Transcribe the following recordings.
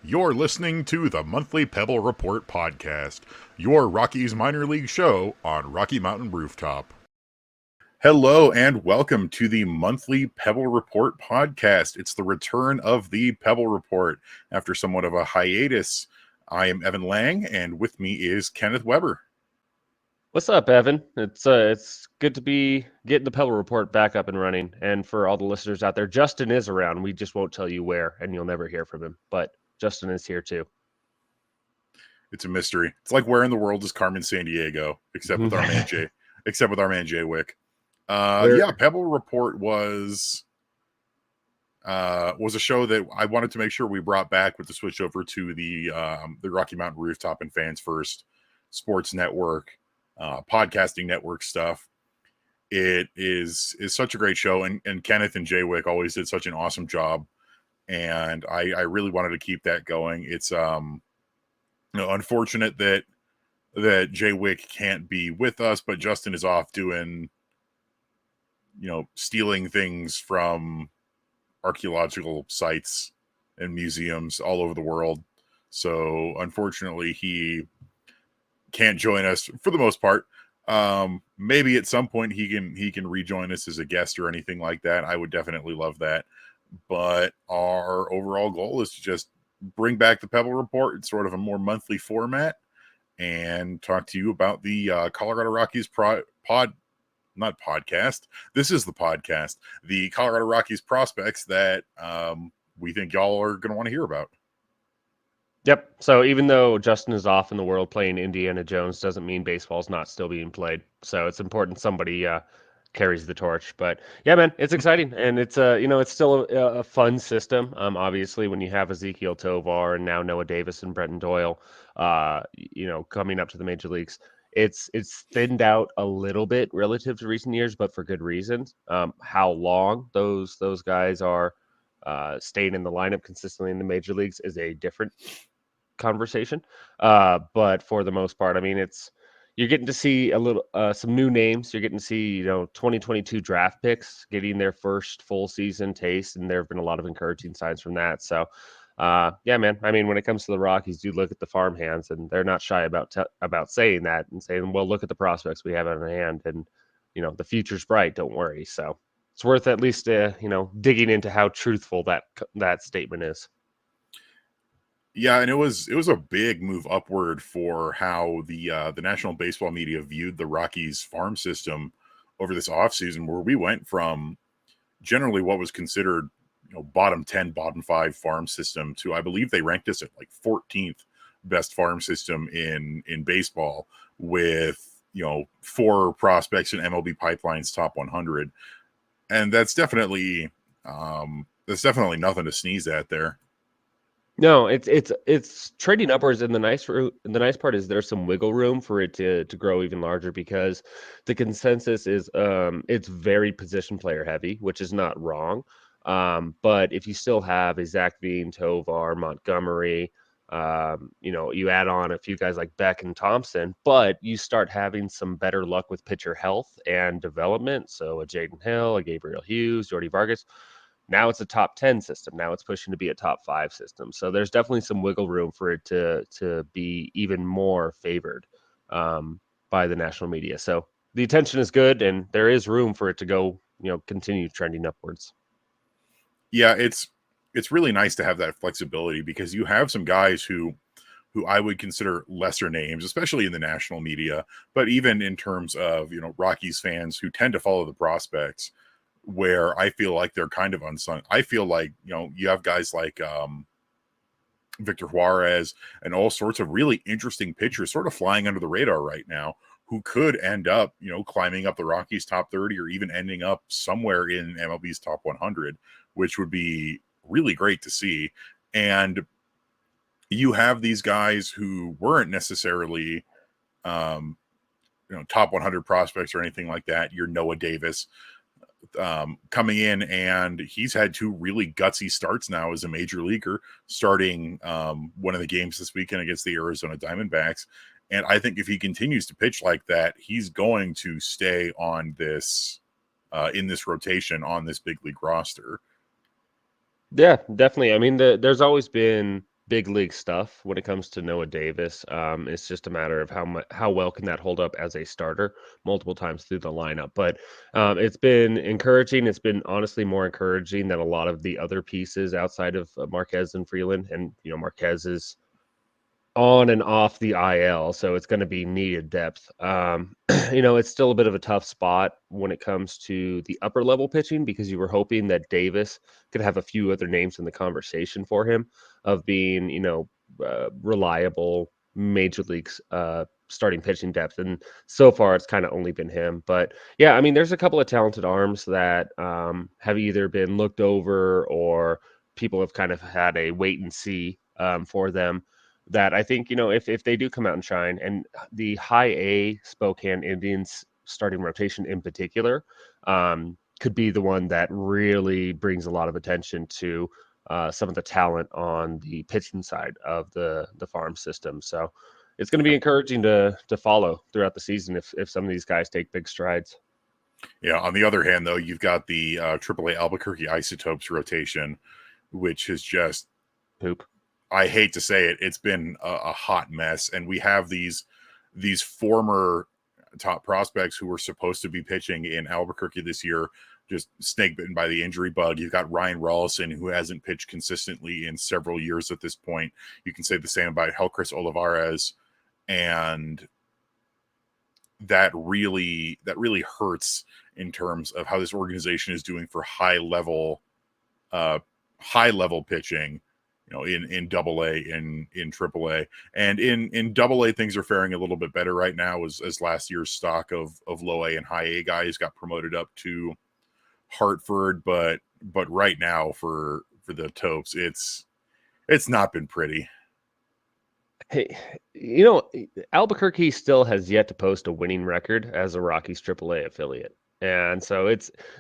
You're listening to the monthly Pebble Report podcast, your Rockies minor league show on Rocky Mountain Rooftop. Hello and welcome to the monthly Pebble Report podcast. It's the return of the Pebble Report after somewhat of a hiatus. I am Evan Lang, and with me is Kenneth Weber. What's up, Evan? It's good to be getting the Pebble Report back up and running. And for all the listeners out there, Justin is around. We just won't tell you where, and you'll never hear from him. But Justin is here too. It's a mystery. It's like where in the world is Carmen Sandiego, except with our man Jay Wick. Pebble Report was a show that I wanted to make sure we brought back with the switch over to the Rocky Mountain Rooftop and Fans First Sports Network. Podcasting network stuff. It is such a great show, and Kenneth and Jay Wick always did such an awesome job, and I really wanted to keep that going. It's unfortunate that Jay Wick can't be with us, but Justin is off doing stealing things from archaeological sites and museums all over the world. So unfortunately he can't join us for the most part. Maybe at some point he can rejoin us as a guest or anything like that. I would definitely love that. But our overall goal is to just bring back the Pebble Report in sort of a more monthly format and talk to you about the Colorado Rockies not podcast. This is the podcast. The Colorado Rockies prospects that we think y'all are going to want to hear about. Yep. So even though Justin is off in the world playing Indiana Jones, doesn't mean baseball's not still being played. So it's important somebody carries the torch. But yeah, man, it's exciting, and it's it's still a fun system. Obviously, when you have Ezekiel Tovar and now Noah Davis and Brenton Doyle, coming up to the major leagues, it's thinned out a little bit relative to recent years, but for good reasons. How long those guys are staying in the lineup consistently in the major leagues is a different conversation. But for the most part, I mean, you're getting to see a little some new names. You're getting to see 2022 draft picks getting their first full season taste, and there have been a lot of encouraging signs from that. So yeah, man, I mean, when it comes to the Rockies, do look at the farmhands, and they're not shy about saying that and saying, well, look at the prospects we have on hand, and the future's bright, don't worry. So it's worth at least digging into how truthful that statement is. Yeah, and it was a big move upward for how the National Baseball media viewed the Rockies farm system over this offseason, where we went from generally what was considered bottom 10, bottom 5 farm system to, I believe they ranked us at like 14th best farm system in baseball, with 4 prospects in MLB Pipeline's top 100, and that's definitely nothing to sneeze at there. No, it's trading upwards, and the nice part is there's some wiggle room for it to grow even larger, because the consensus is it's very position player heavy, which is not wrong. But if you still have a Zach Veen, Tovar, Montgomery, you add on a few guys like Beck and Thompson, but you start having some better luck with pitcher health and development. So a Jaden Hill, a Gabriel Hughes, Jordy Vargas. Now it's a top 10 system. Now it's pushing to be a top 5 system. So there's definitely some wiggle room for it to be even more favored by the national media. So the attention is good, and there is room for it to go, continue trending upwards. Yeah, it's really nice to have that flexibility, because you have some guys who I would consider lesser names, especially in the national media, but even in terms of, Rockies fans who tend to follow the prospects, where I feel like they're kind of unsung. I feel like, you have guys like Victor Juarez and all sorts of really interesting pitchers sort of flying under the radar right now, who could end up, climbing up the Rockies top 30 or even ending up somewhere in MLB's top 100, which would be really great to see. And you have these guys who weren't necessarily, top 100 prospects or anything like that. Your Noah Davis, coming in, and he's had 2 really gutsy starts now as a major leaguer, starting one of the games this weekend against the Arizona Diamondbacks. And I think if he continues to pitch like that, he's going to stay on this in this rotation on this big league roster. Yeah, definitely. I mean, there's always been big league stuff when it comes to Noah Davis. It's just a matter of how well can that hold up as a starter multiple times through the lineup. But it's been encouraging. It's been honestly more encouraging than a lot of the other pieces outside of Marquez and Freeland. And Marquez is on and off the IL, so it's going to be needed depth. It's still a bit of a tough spot when it comes to the upper level pitching because you were hoping that Davis could have a few other names in the conversation for him of being, reliable major leagues starting pitching depth. And so far, it's kind of only been him. But yeah, I mean, there's a couple of talented arms that have either been looked over or people have kind of had a wait and see for them that I think, if they do come out and shine, and the high A Spokane Indians starting rotation in particular could be the one that really brings a lot of attention to some of the talent on the pitching side of the farm system. So it's going to be encouraging to follow throughout the season if some of these guys take big strides. Yeah. On the other hand, though, you've got the AAA Albuquerque Isotopes rotation, which is just Poop. I hate to say it, it's been a hot mess, and we have these former top prospects who were supposed to be pitching in Albuquerque this year, just snake bitten by the injury bug. You've got Ryan Rawlson, who hasn't pitched consistently in several years at this point. You can say the same about Helcris Olivares, and that really hurts in terms of how this organization is doing for uh, high level pitching, in double A, in triple A, and in double A, things are faring a little bit better right now as last year's stock of low A and high A guys got promoted up to Hartford. But right now for the Topes, it's not been pretty. Hey, Albuquerque still has yet to post a winning record as a Rockies AAA affiliate. And so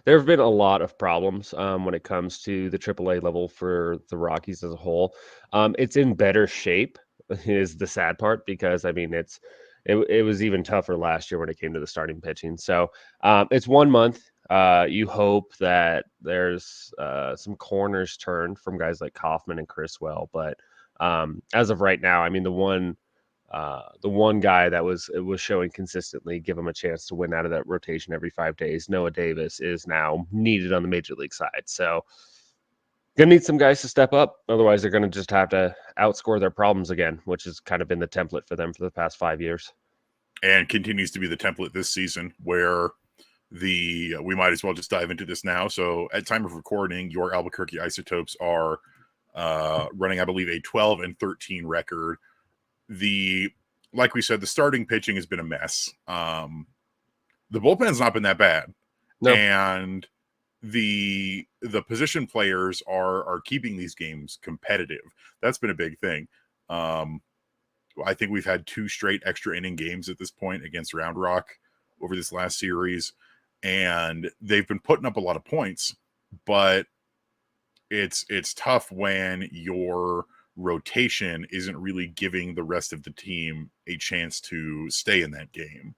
there have been a lot of problems when it comes to the AAA level for the Rockies as a whole. It's in better shape is the sad part because I mean it was even tougher last year when it came to the starting pitching. So it's 1 month. You hope that there's some corners turned from guys like Kaufman and Criswell, but as of right now, I mean the one guy that was showing consistently, give him a chance to win out of that rotation every 5 days. Noah Davis is now needed on the major league side, so gonna need some guys to step up. Otherwise, they're gonna just have to outscore their problems again, which has kind of been the template for them for the past 5 years, and continues to be the template this season, where we might as well just dive into this now. So at time of recording, your Albuquerque Isotopes are running, I believe, a 12-13 record. Like we said, the starting pitching has been a mess. The bullpen's not been that bad. no, And the position players are keeping these games competitive. That's been a big thing. I think we've had 2 straight extra inning games at this point against Round Rock over this last series, and they've been putting up a lot of points, but it's tough when your rotation isn't really giving the rest of the team a chance to stay in that game.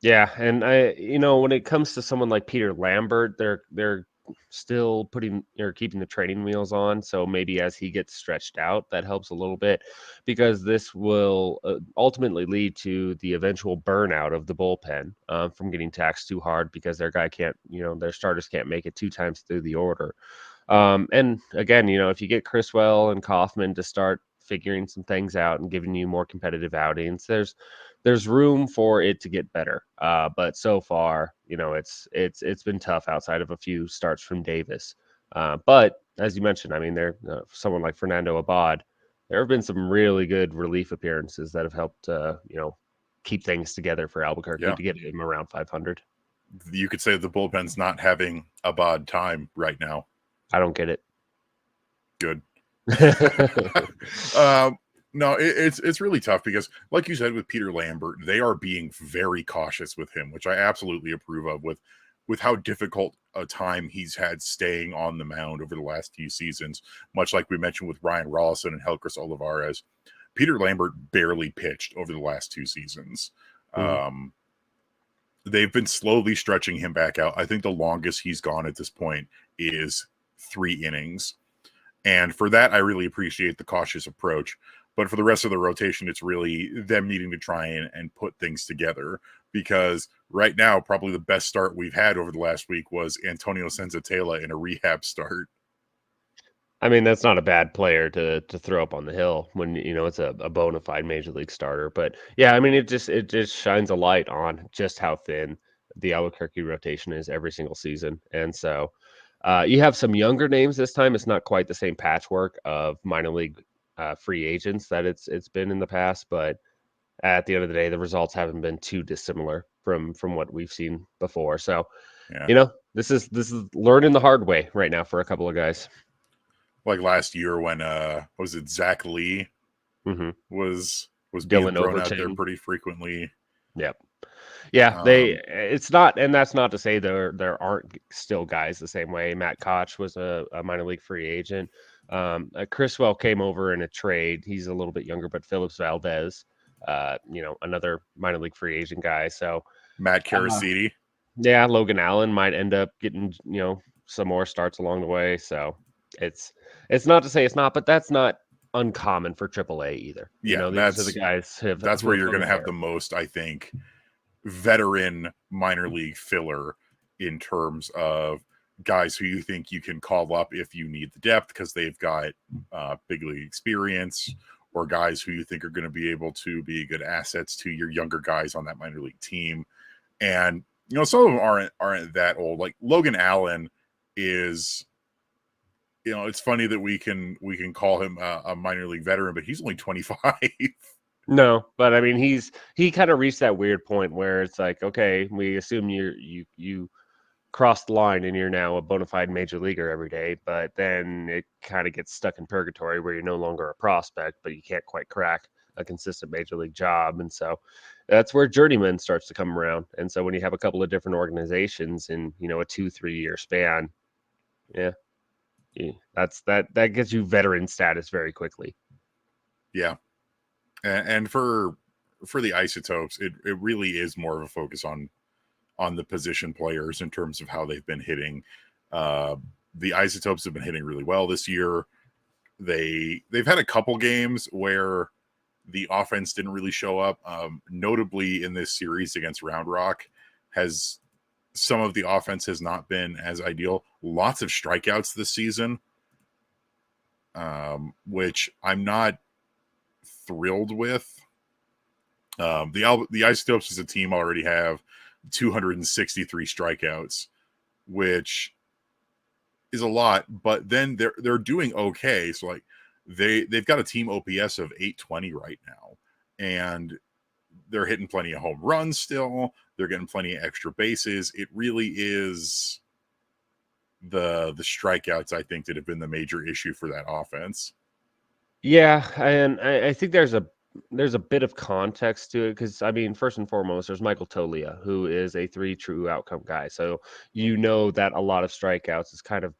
yeah, and when it comes to someone like Peter Lambert, they're still putting or keeping the training wheels on. So maybe as he gets stretched out, that helps a little bit because this will ultimately lead to the eventual burnout of the bullpen from getting taxed too hard because their guy can't, their starters can't make it 2 times through the order. And again, if you get Criswell and Kaufman to start figuring some things out and giving you more competitive outings, there's room for it to get better. But so far, it's been tough outside of a few starts from Davis. But as you mentioned, I mean, someone like Fernando Abad, there have been some really good relief appearances that have helped, keep things together for Albuquerque to get him around 500. You could say the bullpen's not having a bad time right now. I don't get it. Good. No, it's really tough because, like you said, with Peter Lambert, they are being very cautious with him, which I absolutely approve of. With how difficult a time he's had staying on the mound over the last few seasons, much like we mentioned with Ryan Rawlson and Helcris Olivares, Peter Lambert barely pitched over the last 2 seasons. Mm-hmm. They've been slowly stretching him back out. I think the longest he's gone at this point is 3 innings. And for that, I really appreciate the cautious approach. But for the rest of the rotation, it's really them needing to try and put things together. Because right now, probably the best start we've had over the last week was Antonio Senzatela in a rehab start. I mean, that's not a bad player to throw up on the hill when it's a bona fide major league starter. But yeah, I mean, it just shines a light on just how thin the Albuquerque rotation is every single season. And so you have some younger names this time. It's not quite the same patchwork of minor league free agents that it's been in the past, but at the end of the day, the results haven't been too dissimilar from what we've seen before. So, Yeah. this is learning the hard way right now for a couple of guys. Like last year when was it Zach Lee Hmm. was being Dylan thrown out there Overton. pretty frequently. Yep. Yeah, Um, it's not, and that's not to say there aren't still guys the same way. Matt Koch was a minor league free agent. Criswell came over in a trade. He's a little bit younger, but Phillips Valdez, another minor league free agent guy. So, Matt uh, Caraciti. yeah, Logan Allen might end up getting, some more starts along the way. So it's it's not to say it's not, but that's not uncommon for AAA either. Yeah, These are the guys that's who where have you're hung going to in have the there. most, I think, veteran minor league filler in terms of guys who you think you can call up if you need the depth because they've got big league experience, or guys who you think are going to be able to be good assets to your younger guys on that minor league team. And some of them aren't that old. Like Logan Allen is, it's funny that we can call him a minor league veteran, but he's only 25. No, but I mean he kind of reached that weird point where it's like, okay, we assume you crossed the line and you're now a bona fide major leaguer every day, but then it kind of gets stuck in purgatory where you're no longer a prospect, but you can't quite crack a consistent major league job. And so that's where journeyman starts to come around. And so when you have a couple of different organizations in, a 2-3 year span, yeah, that gets you veteran status very quickly. Yeah, and for the Isotopes, it really is more of a focus on the position players in terms of how they've been hitting. Uh, the Isotopes have been hitting really well this year. They've had a couple games where the offense didn't really show up. Notably in this series against Round Rock, has some of the offense has not been as ideal. Lots of strikeouts this season, which I'm not thrilled with. The Isotopes as a team already have 263 strikeouts, which is a lot. But then they're doing okay. So like they've got a team OPS of 820 right now, and they're hitting plenty of home runs still. They're getting plenty of extra bases. It really is the strikeouts, I think, that have been the major issue for that offense. Yeah, and I think there's a bit of context to it because I mean, first and foremost, there's Michael Tolia, who is a three true outcome guy. So that a lot of strikeouts is kind of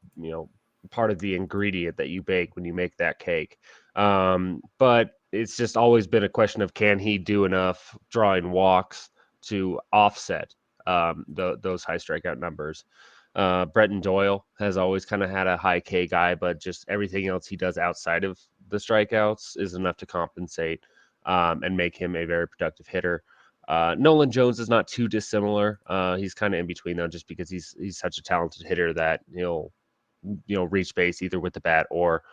part of the ingredient that you bake when you make that cake. But it's just always been a question of can he do enough drawing walks to offset those high strikeout numbers. Bretton Doyle has always kind of had a high K guy, but just everything else he does outside of the strikeouts is enough to compensate and make him a very productive hitter. Nolan Jones is not too dissimilar. He's kind of in between though, just because he's such a talented hitter that he'll reach base either with the bat or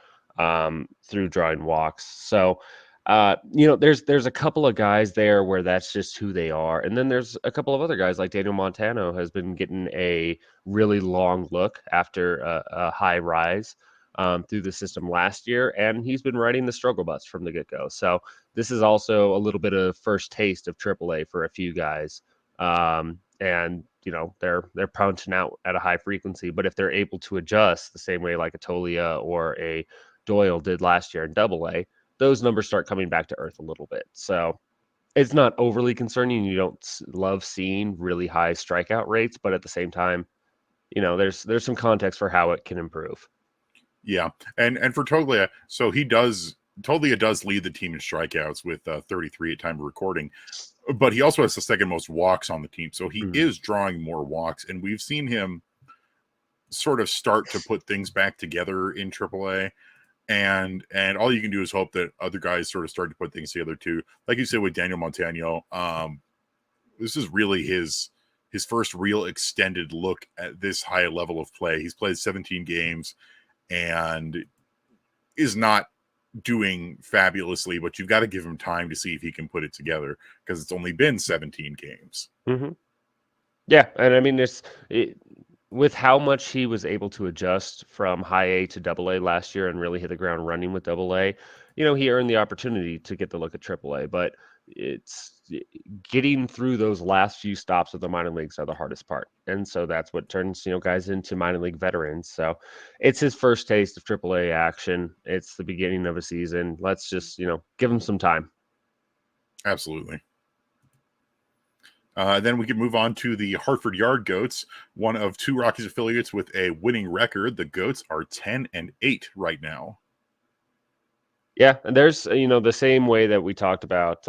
through drawing walks. So there's a couple of guys there where that's just who they are, and then there's a couple of other guys like Daniel Montano has been getting a really long look after a high rise through the system last year, and he's been riding the struggle bus from the get go. So this is also a little bit of first taste of AAA for a few guys, and they're punching out at a high frequency. But if they're able to adjust the same way like a Tolia or a Doyle did last year in Double-A, those numbers start coming back to earth a little bit. So it's not overly concerning. You don't love seeing really high strikeout rates, but at the same time, there's some context for how it can improve. Yeah, and for Toglia, so Toglia does lead the team in strikeouts with 33 at time of recording, but he also has the second most walks on the team, so he Mhm. is drawing more walks, and we've seen him sort of start to put things back together in AAA. and all you can do is hope that other guys sort of start to put things together too. Like you said with Daniel Montano, this is really his first real extended look at this high level of play. He's played 17 games and is not doing fabulously, but you've got to give him time to see if he can put it together because it's only been 17 games. Mm-hmm. Yeah, and I mean, with how much he was able to adjust from high A to double A last year and really hit the ground running with double A, he earned the opportunity to get the look at triple A, but it's getting through those last few stops of the minor leagues are the hardest part. And so that's what turns, guys into minor league veterans. So it's his first taste of triple A action. It's the beginning of a season. Let's just, give him some time. Absolutely. Then we can move on to the Hartford Yard Goats, one of two Rockies affiliates with a winning record. The Goats are 10-8 right now. Yeah, and there's the same way that we talked about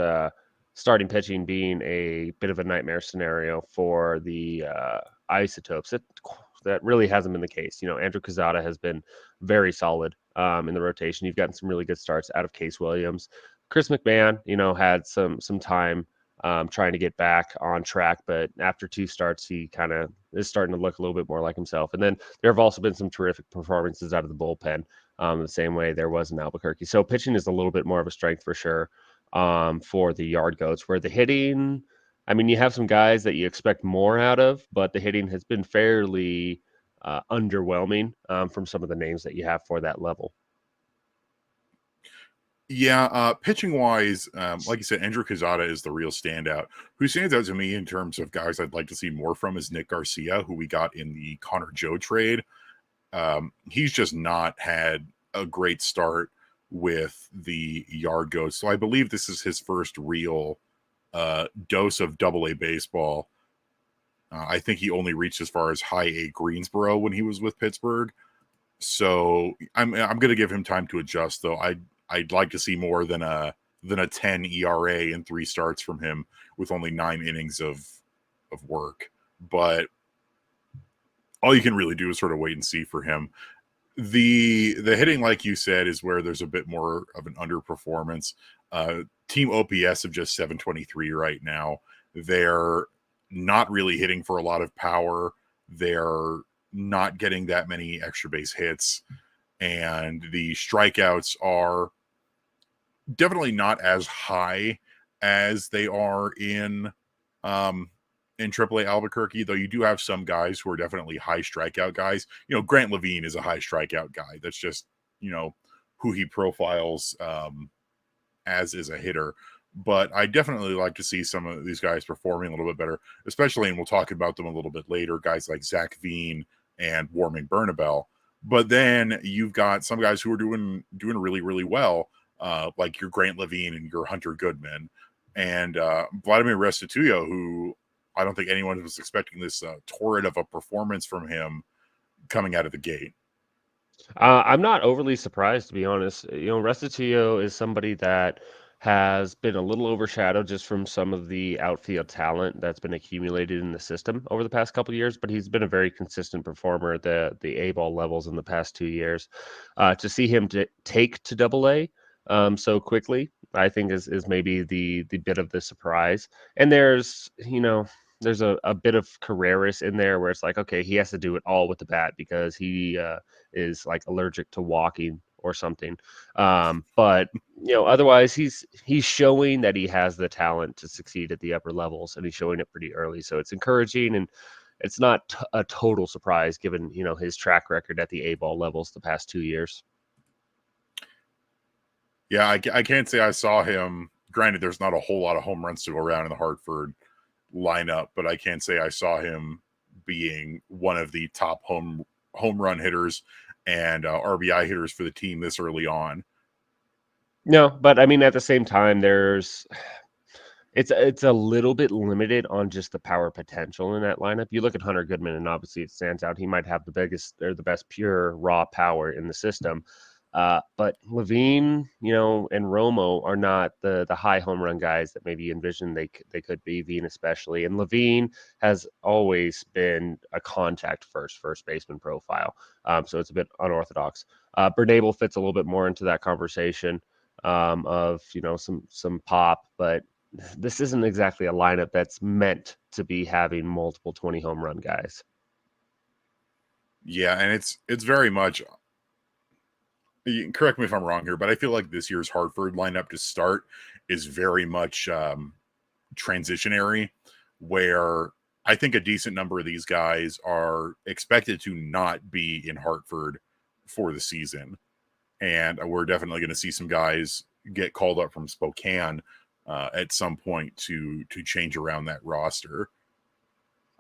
starting pitching being a bit of a nightmare scenario for the Isotopes. That really hasn't been the case. Andrew Quezada has been very solid in the rotation. You've gotten some really good starts out of Case Williams. Chris McMahon, had some time trying to get back on track, but after two starts, he kind of is starting to look a little bit more like himself. And then there have also been some terrific performances out of the bullpen. The same way there was in Albuquerque. So pitching is a little bit more of a strength for sure for the Yard Goats, where the hitting, I mean, you have some guys that you expect more out of, but the hitting has been fairly underwhelming from some of the names that you have for that level. Yeah, pitching wise, like you said, Andrew Quezada is the real standout. Who stands out to me in terms of guys I'd like to see more from is Nick Garcia, who we got in the Connor Joe trade. He's just not had a great start with the Yard Goats. So I believe this is his first real dose of double A baseball. I think he only reached as far as high A Greensboro when he was with Pittsburgh. So I'm going to give him time to adjust, though. I'd like to see more than a 10 ERA and 3 starts from him with only 9 innings of work. But all you can really do is sort of wait and see for him. The hitting, like you said, is where there's a bit more of an underperformance. Team OPS of just 723 right now. They're not really hitting for a lot of power. They're not getting that many extra base hits. And the strikeouts are definitely not as high as they are in AAA Albuquerque, though you do have some guys who are definitely high strikeout guys. Grant Levine is a high strikeout guy. That's just, who he profiles as is a hitter. But I definitely like to see some of these guys performing a little bit better, especially, and we'll talk about them a little bit later, guys like Zach Veen and Warming Bernabel. But then you've got some guys who are doing really, really well, like your Grant Levine and your Hunter Goodman and Vladimir Restituyo, who I don't think anyone was expecting this torrid of a performance from him coming out of the gate. I'm not overly surprised, to be honest. Restituyo is somebody that has been a little overshadowed just from some of the outfield talent that's been accumulated in the system over the past couple of years, but he's been a very consistent performer at the A-ball levels in the past 2 years. To see him take to double A so quickly, I think is maybe the bit of the surprise. And there's a bit of Carreras in there where it's like, okay, he has to do it all with the bat because he is like allergic to walking or something. But otherwise he's showing that he has the talent to succeed at the upper levels, and he's showing it pretty early. So it's encouraging, and it's not a total surprise given, his track record at the A-ball levels the past 2 years. Yeah, I can't say I saw him. Granted, there's not a whole lot of home runs to go around in the Hartford lineup, but I can't say I saw him being one of the top home run hitters and RBI hitters for the team this early on. No, but I mean, at the same time, it's a little bit limited on just the power potential in that lineup. You look at Hunter Goodman, and obviously it stands out. He might have the biggest or the best pure raw power in the system. But Levine, and Romo are not the high home run guys that maybe you envisioned they could be. Veen especially, and Levine has always been a contact first baseman profile, so it's a bit unorthodox. Bernabel fits a little bit more into that conversation of some pop, but this isn't exactly a lineup that's meant to be having multiple 20 home run guys. Yeah, and it's very much. Correct me if I'm wrong here, but I feel like this year's Hartford lineup to start is very much transitionary, where I think a decent number of these guys are expected to not be in Hartford for the season, and we're definitely going to see some guys get called up from Spokane at some point to change around that roster.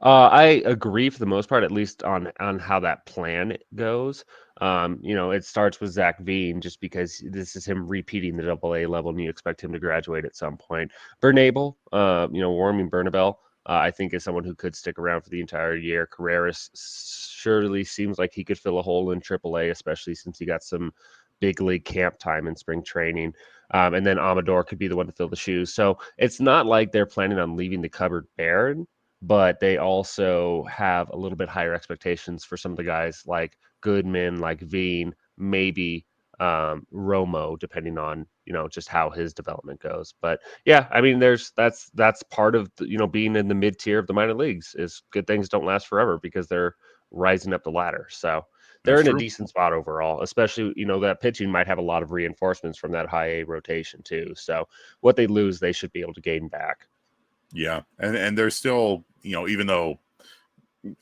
I agree for the most part, at least on how that plan goes. It starts with Zach Veen just because this is him repeating the AA level, and you expect him to graduate at some point. Bernabel, Warming Bernabel, I think is someone who could stick around for the entire year. Carreras surely seems like he could fill a hole in AAA, especially since he got some big league camp time in spring training. And then Amador could be the one to fill the shoes. So it's not like they're planning on leaving the cupboard bare, but they also have a little bit higher expectations for some of the guys like Goodman, like Veen, maybe Romo, depending on just how his development goes. But yeah, I mean, that's part of being in the mid tier of the minor leagues is good things don't last forever because they're rising up the ladder. So they're That's in a true. decent spot overall, especially that pitching might have a lot of reinforcements from that high A rotation too. So what they lose, they should be able to gain back. Yeah, and there's still even though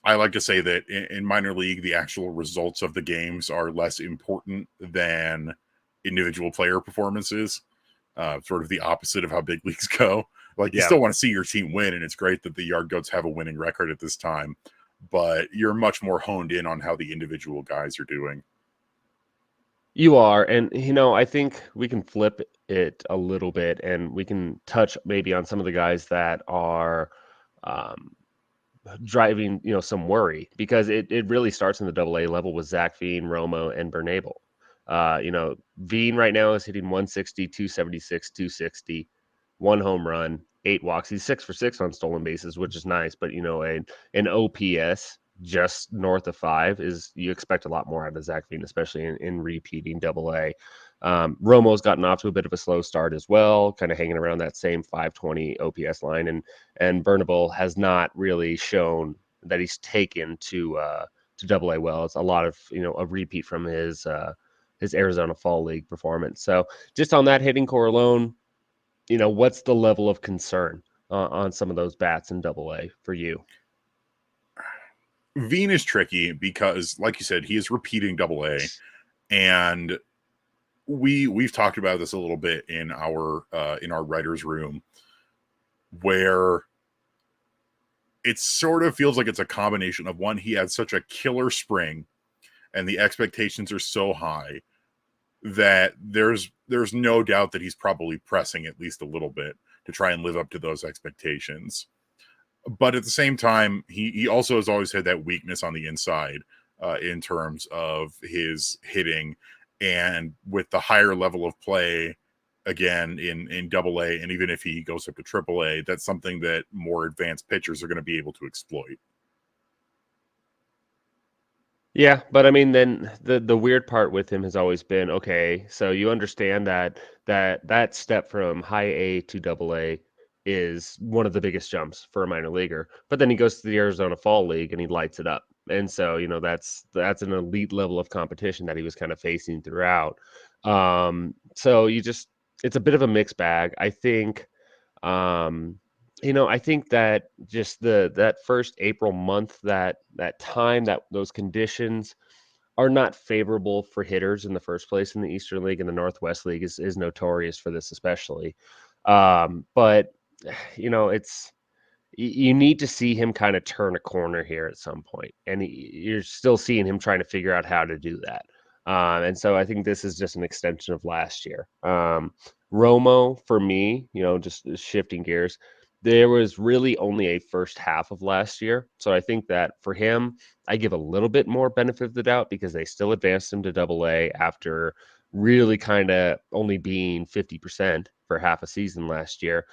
I like to say that in minor league, the actual results of the games are less important than individual player performances. Sort of the opposite of how big leagues go. Like you Yeah. still want to see your team win, and it's great that the Yard Goats have a winning record at this time. But you're much more honed in on how the individual guys are doing. You are, and I think we can flip it a little bit, and we can touch maybe on some of the guys that are um, driving some worry because it really starts in the AA level with Zach Veen, Romo, and Bernabel. Veen right now is hitting 160, 276, 260, one home run, 8 walks. He's 6 for 6 on stolen bases, which is nice, but an OPS just north of 5 is you expect a lot more out of Zach Veen, especially in repeating AA. Romo's gotten off to a bit of a slow start as well, kind of hanging around that same 520 OPS line, and Bernabel has not really shown that he's taken to AA well. It's a lot of a repeat from his Arizona Fall League performance. So just on that hitting core alone, what's the level of concern on some of those bats in AA for you? Veen is tricky because, like you said, he is repeating AA, and we've talked about this a little bit in our writers' room, where it sort of feels like it's a combination of one, he had such a killer spring, and the expectations are so high that there's no doubt that he's probably pressing at least a little bit to try and live up to those expectations. But at the same time, he also has always had that weakness on the inside in terms of his hitting, and with the higher level of play again in double A, and even if he goes up to triple A, that's something that more advanced pitchers are going to be able to exploit. Yeah, but I mean, then the weird part with him has always been okay. So you understand that step from high A to double A is one of the biggest jumps for a minor leaguer. But then he goes to the Arizona Fall League and he lights it up. And so that's an elite level of competition that he was kind of facing throughout. So it's a bit of a mixed bag. I think I think that just that first April month, that time, that those conditions are not favorable for hitters in the first place in the Eastern League, and the Northwest League is notorious for this, especially. But it's you need to see him kind of turn a corner here at some point, and you're still seeing him trying to figure out how to do that. And so I think this is just an extension of last year. Romo, for me, just shifting gears, there was really only a first half of last year. So I think that for him, I give a little bit more benefit of the doubt because they still advanced him to double A after really kind of only being 50% for half a season last year.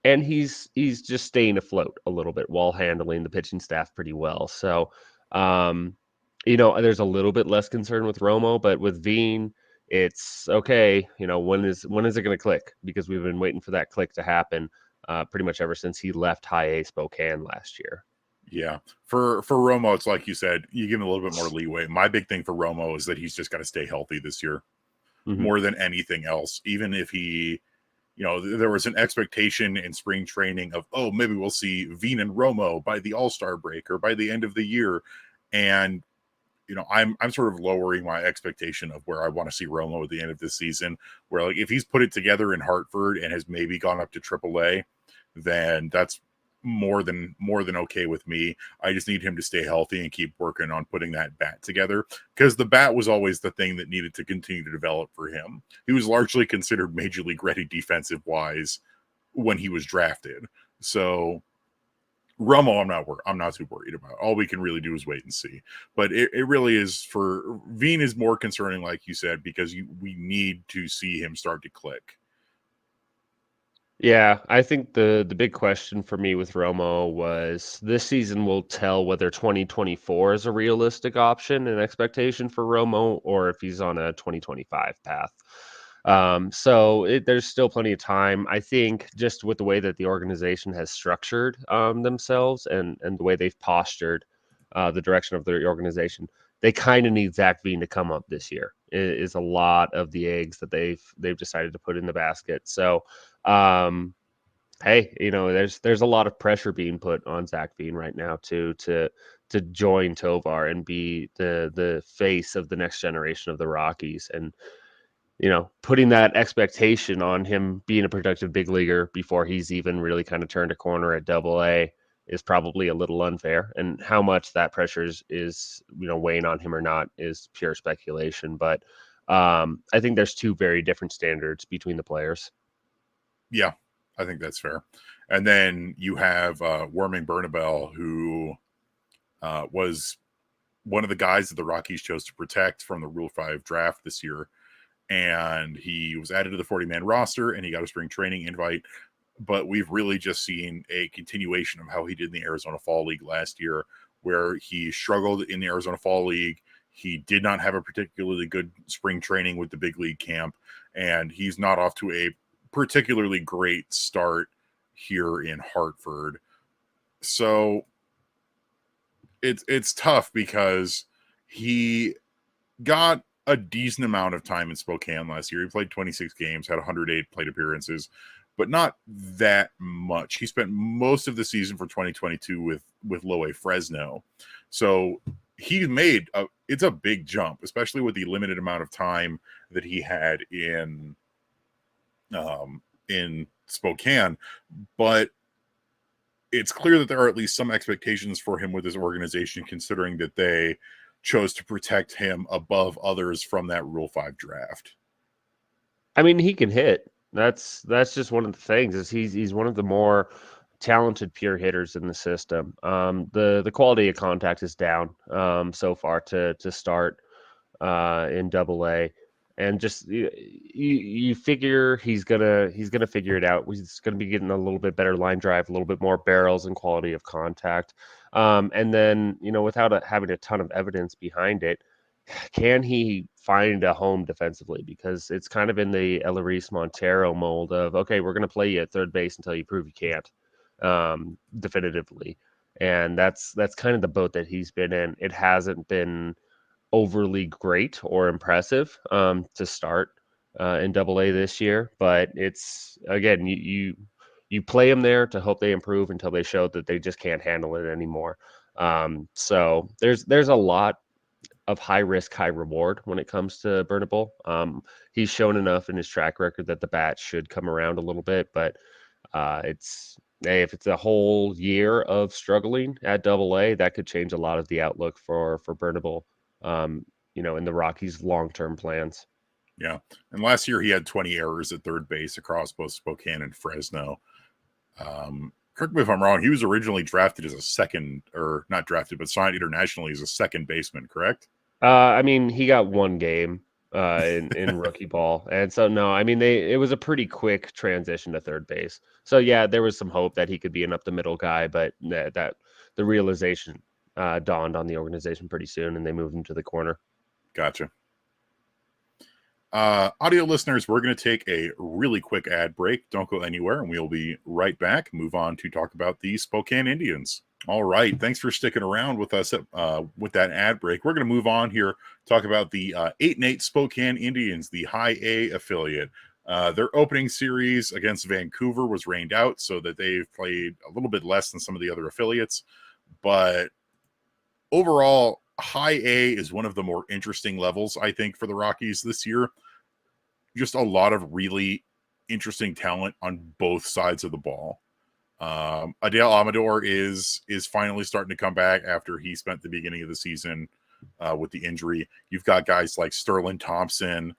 And he's just staying afloat a little bit while handling the pitching staff pretty well. So, um, there's a little bit less concern with Romo, but with Veen, it's okay. When is it going to click? Because we've been waiting for that click to happen pretty much ever since he left High A Spokane last year. Yeah. For Romo, it's like you said, you give him a little bit more leeway. My big thing for Romo is that he's just got to stay healthy this year Mm-hmm. more than anything else. Even if he, there was an expectation in spring training of, oh, maybe we'll see Veen and Romo by the All-Star break or by the end of the year. And I'm sort of lowering my expectation of where I want to see Romo at the end of this season. Where like if he's put it together in Hartford and has maybe gone up to AAA, then that's more than okay with me. I just need him to stay healthy and keep working on putting that bat together, because the bat was always the thing that needed to continue to develop for him. He was largely considered major league ready defensive wise when he was drafted. So Romo, I'm not too worried about. All we can really do is wait and see. But it really is, for Veen is more concerning, like you said, because we need to see him start to click. Yeah, I think the big question for me with Romo was this season will tell whether 2024 is a realistic option and expectation for Romo, or if he's on a 2025 path. There's still plenty of time. I think just with the way that the organization has structured themselves and the way they've postured the direction of their organization, they kind of need Zach Veen to come up this year. It is a lot of the eggs that they've decided to put in the basket. So hey, there's a lot of pressure being put on Zach Veen right now to join Tovar and be the face of the next generation of the Rockies, and putting that expectation on him being a productive big leaguer before he's even really kind of turned a corner at Double A is probably a little unfair. And how much that pressure is weighing on him or not is pure speculation. But I think there's two very different standards between the players. Yeah, I think that's fair. And then you have Warming Bernabel, who was one of the guys that the Rockies chose to protect from the Rule 5 draft this year. And he was added to the 40-man roster, and he got a spring training invite. But we've really just seen a continuation of how he did in the Arizona Fall League last year, where he struggled in the Arizona Fall League. He did not have a particularly good spring training with the big league camp, and he's not off to a particularly great start here in Hartford. So it's tough because he got a decent amount of time in Spokane last year. He played 26 games, had 108 plate appearances, but not that much. He spent most of the season for 2022 with Low A Fresno. So he made it's a big jump, especially with the limited amount of time that he had in Spokane. But it's clear that there are at least some expectations for him with his organization, considering that they chose to protect him above others from that Rule 5 draft. I mean, he can hit. That's just one of the things is he's one of the more talented pure hitters in the system. The quality of contact is down so far to start in Double A, and just you figure he's gonna figure it out. He's gonna be getting a little bit better line drive, a little bit more barrels and quality of contact, and then without having a ton of evidence behind it, can he find a home defensively? Because it's kind of in the Elleris Montero mold of, okay, we're going to play you at third base until you prove you can't definitively. And that's kind of the boat that he's been in. It hasn't been overly great or impressive to start in Double A this year, but it's, again, you play them there to hope they improve until they show that they just can't handle it anymore. So there's a lot of high risk, high reward when it comes to Bernable. He's shown enough in his track record that the bat should come around a little bit, but if it's a whole year of struggling at Double A, that could change a lot of the outlook for Bernable. In the Rockies' long term plans. Yeah, and last year he had 20 errors at third base across both Spokane and Fresno. Correct me if I'm wrong. He was originally drafted as a second, or not drafted, but signed internationally as a second baseman. Correct? I mean, he got one game in rookie ball. And so no, I mean it was a pretty quick transition to third base. So yeah, there was some hope that he could be an up the middle guy, but that the realization dawned on the organization pretty soon, and they moved him to the corner. Gotcha. Audio listeners, we're going to take a really quick ad break. Don't go anywhere, and we'll be right back. Move on to talk about the Spokane Indians. All right. Thanks for sticking around with us with that ad break. We're going to move on here, talk about the 8-8 Spokane Indians, the High A affiliate. Their opening series against Vancouver was rained out, so that they've played a little bit less than some of the other affiliates. But overall, High A is one of the more interesting levels, I think, for the Rockies this year. Just a lot of really interesting talent on both sides of the ball. Adele Amador is finally starting to come back after he spent the beginning of the season with the injury. You've got guys like Sterling Thompson,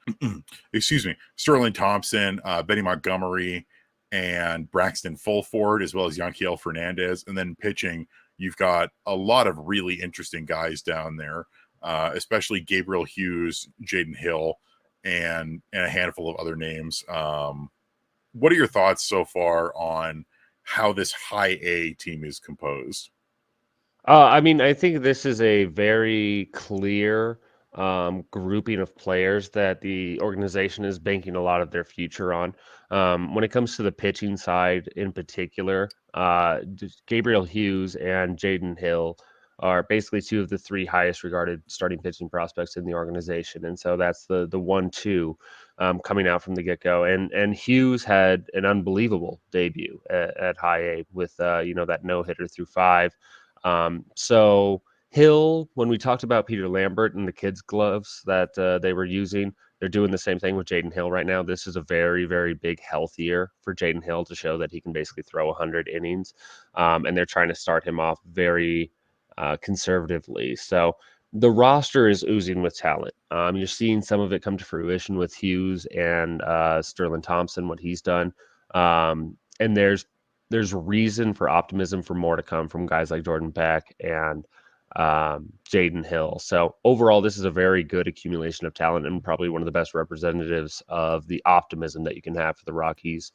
Sterling Thompson, Benny Montgomery, and Braxton Fulford, as well as Yanquiel Fernandez. And then pitching, you've got a lot of really interesting guys down there, especially Gabriel Hughes, Jaden Hill, and a handful of other names. What are your thoughts so far on how this High A team is composed? I mean, I think this is a very clear grouping of players that the organization is banking a lot of their future on. When it comes to the pitching side in particular, Gabriel Hughes and Jaden Hill are basically two of the three highest regarded starting pitching prospects in the organization, and so that's the 1-2 coming out from the get go. And Hughes had an unbelievable debut at High A with that no hitter through five. So Hill, when we talked about Peter Lambert and the kids' gloves that they were using, they're doing the same thing with Jaden Hill right now. This is a very, very big health year for Jaden Hill to show that he can basically throw 100 innings. And they're trying to start him off very conservatively. So the roster is oozing with talent. You're seeing some of it come to fruition with Hughes and Sterling Thompson, what he's done. And there's reason for optimism for more to come from guys like Jordan Beck and Jaden Hill. So overall, this is a very good accumulation of talent and probably one of the best representatives of the optimism that you can have for the Rockies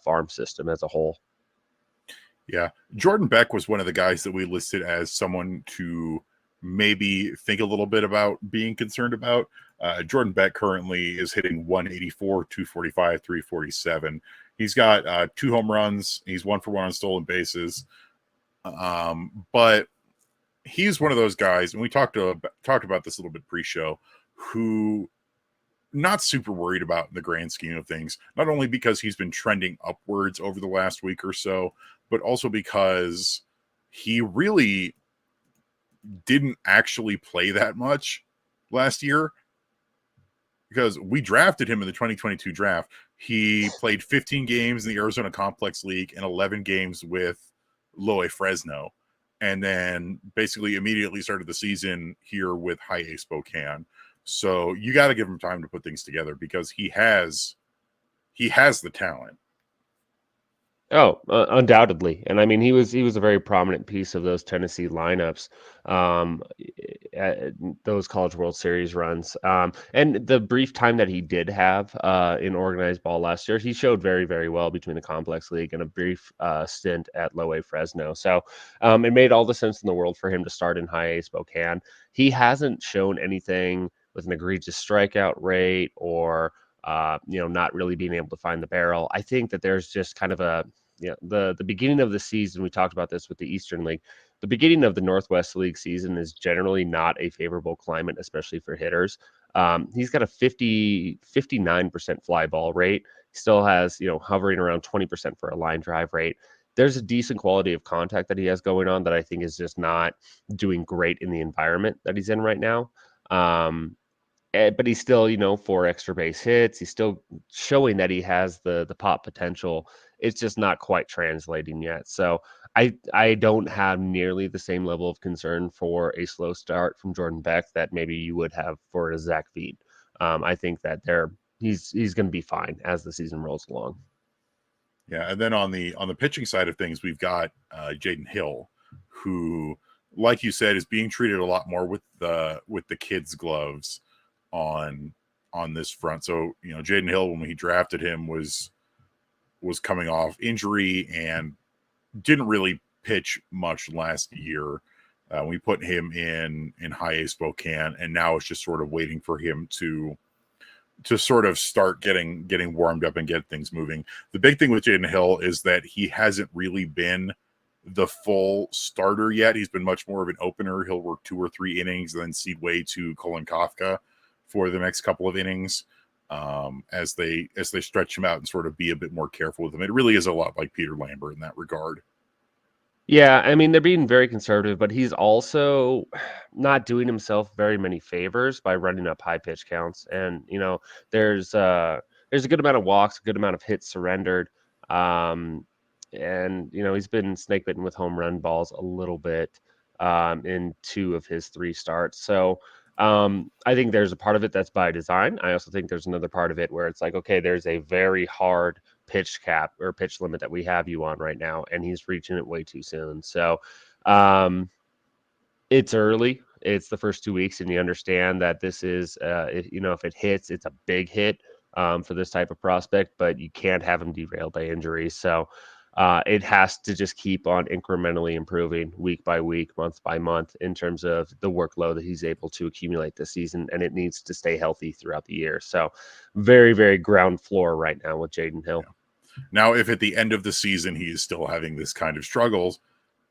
farm system as a whole. Yeah. Jordan Beck was one of the guys that we listed as someone to maybe think a little bit about being concerned about. Jordan Beck currently is hitting 184, 245, 347. He's got 2 home runs. He's 1-for-1 on stolen bases. But he's one of those guys, and we talked about this a little bit pre-show, who not super worried about in the grand scheme of things, not only because he's been trending upwards over the last week or so, but also because he really didn't actually play that much last year, because we drafted him in the 2022 draft. He played 15 games in the Arizona Complex League and 11 games with Loe Fresno, and then basically immediately started the season here with High A Spokane. So you got to give him time to put things together, because he has the talent. Oh, undoubtedly, and I mean he was a very prominent piece of those Tennessee lineups, at those College World Series runs. And the brief time that he did have in organized ball last year, he showed very, very well between the Complex League and a brief stint at Low-A Fresno. So it made all the sense in the world for him to start in High A Spokane. He hasn't shown anything with an egregious strikeout rate or not really being able to find the barrel. I think that there's just kind of the beginning of the season. We talked about this with the Eastern League. The beginning of the Northwest League season is generally not a favorable climate, especially for hitters. He's got a 59% fly ball rate. He still has, hovering around 20% for a line drive rate. There's a decent quality of contact that he has going on that I think is just not doing great in the environment that he's in right now. But he's still, 4 extra base hits. He's still showing that he has the pop potential. It's just not quite translating yet. So I don't have nearly the same level of concern for a slow start from Jordan Beck that maybe you would have for a Zach Veed. I think that he's going to be fine as the season rolls along. Yeah, and then on the pitching side of things, we've got Jaden Hill, who, like you said, is being treated a lot more with the kids' gloves on on this front. So, Jaden Hill, when he drafted him, was coming off injury and didn't really pitch much last year. We put him in high A Spokane, and now it's just sort of waiting for him to sort of start getting warmed up and get things moving. The big thing with Jaden Hill is that he hasn't really been the full starter yet. He's been much more of an opener. He'll work 2 or 3 innings, then cede way to Colin Kafka for the next couple of innings, as they stretch him out and sort of be a bit more careful with him. It really is a lot like Peter Lambert in that regard. Yeah, I mean, they're being very conservative, but he's also not doing himself very many favors by running up high pitch counts. And, there's a good amount of walks, a good amount of hits surrendered. And, he's been snake bitten with home run balls a little bit in 2 of his 3 starts. So I think there's a part of it that's by design. I also think there's another part of it where it's like, okay, there's a very hard pitch cap or pitch limit that we have you on right now, and he's reaching it way too soon. So it's early. It's the first 2 weeks, and you understand that this is, if it hits, it's a big hit for this type of prospect, but you can't have him derailed by injuries. So it has to just keep on incrementally improving week by week, month by month in terms of the workload that he's able to accumulate this season, and it needs to stay healthy throughout the year. So very, very ground floor right now with Jaden Hill. Yeah. Now, if at the end of the season he is still having this kind of struggles,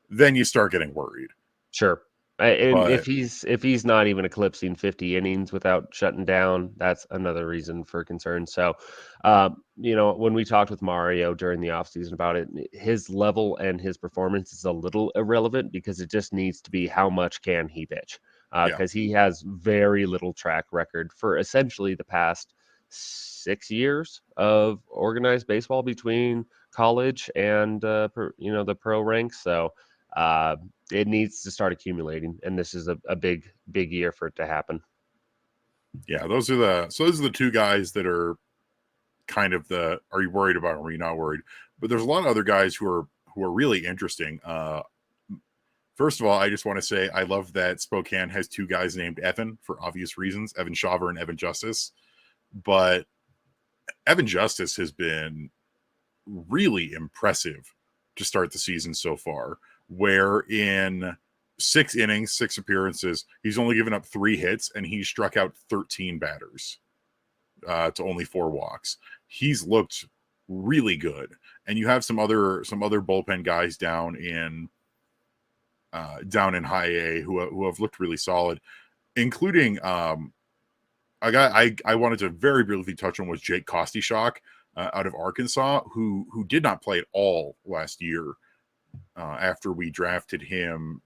then you start getting worried. Sure. And But if he's not even eclipsing 50 innings without shutting down, that's another reason for concern. So, when we talked with Mario during the offseason about it, his level and his performance is a little irrelevant because it just needs to be how much can he pitch, because he has very little track record for essentially the past 6 years of organized baseball between college and the pro ranks. So it needs to start accumulating, and this is a big year for it to happen. Yeah, those are the 2 guys that are kind of are you worried about them, or are you not worried? But there's a lot of other guys who are really interesting. First of all, I just want to say I love that Spokane has 2 guys named Evan for obvious reasons, Evan Shaver and Evan Justice. But Evan Justice has been really impressive to start the season so far, where in 6 innings, 6 appearances, he's only given up 3 hits, and he struck out 13 batters to only 4 walks. He's looked really good, and you have some other bullpen guys down in high A who have looked really solid, including a guy I wanted to very briefly touch on was Jake Kostichak out of Arkansas, who did not play at all last year after we drafted him.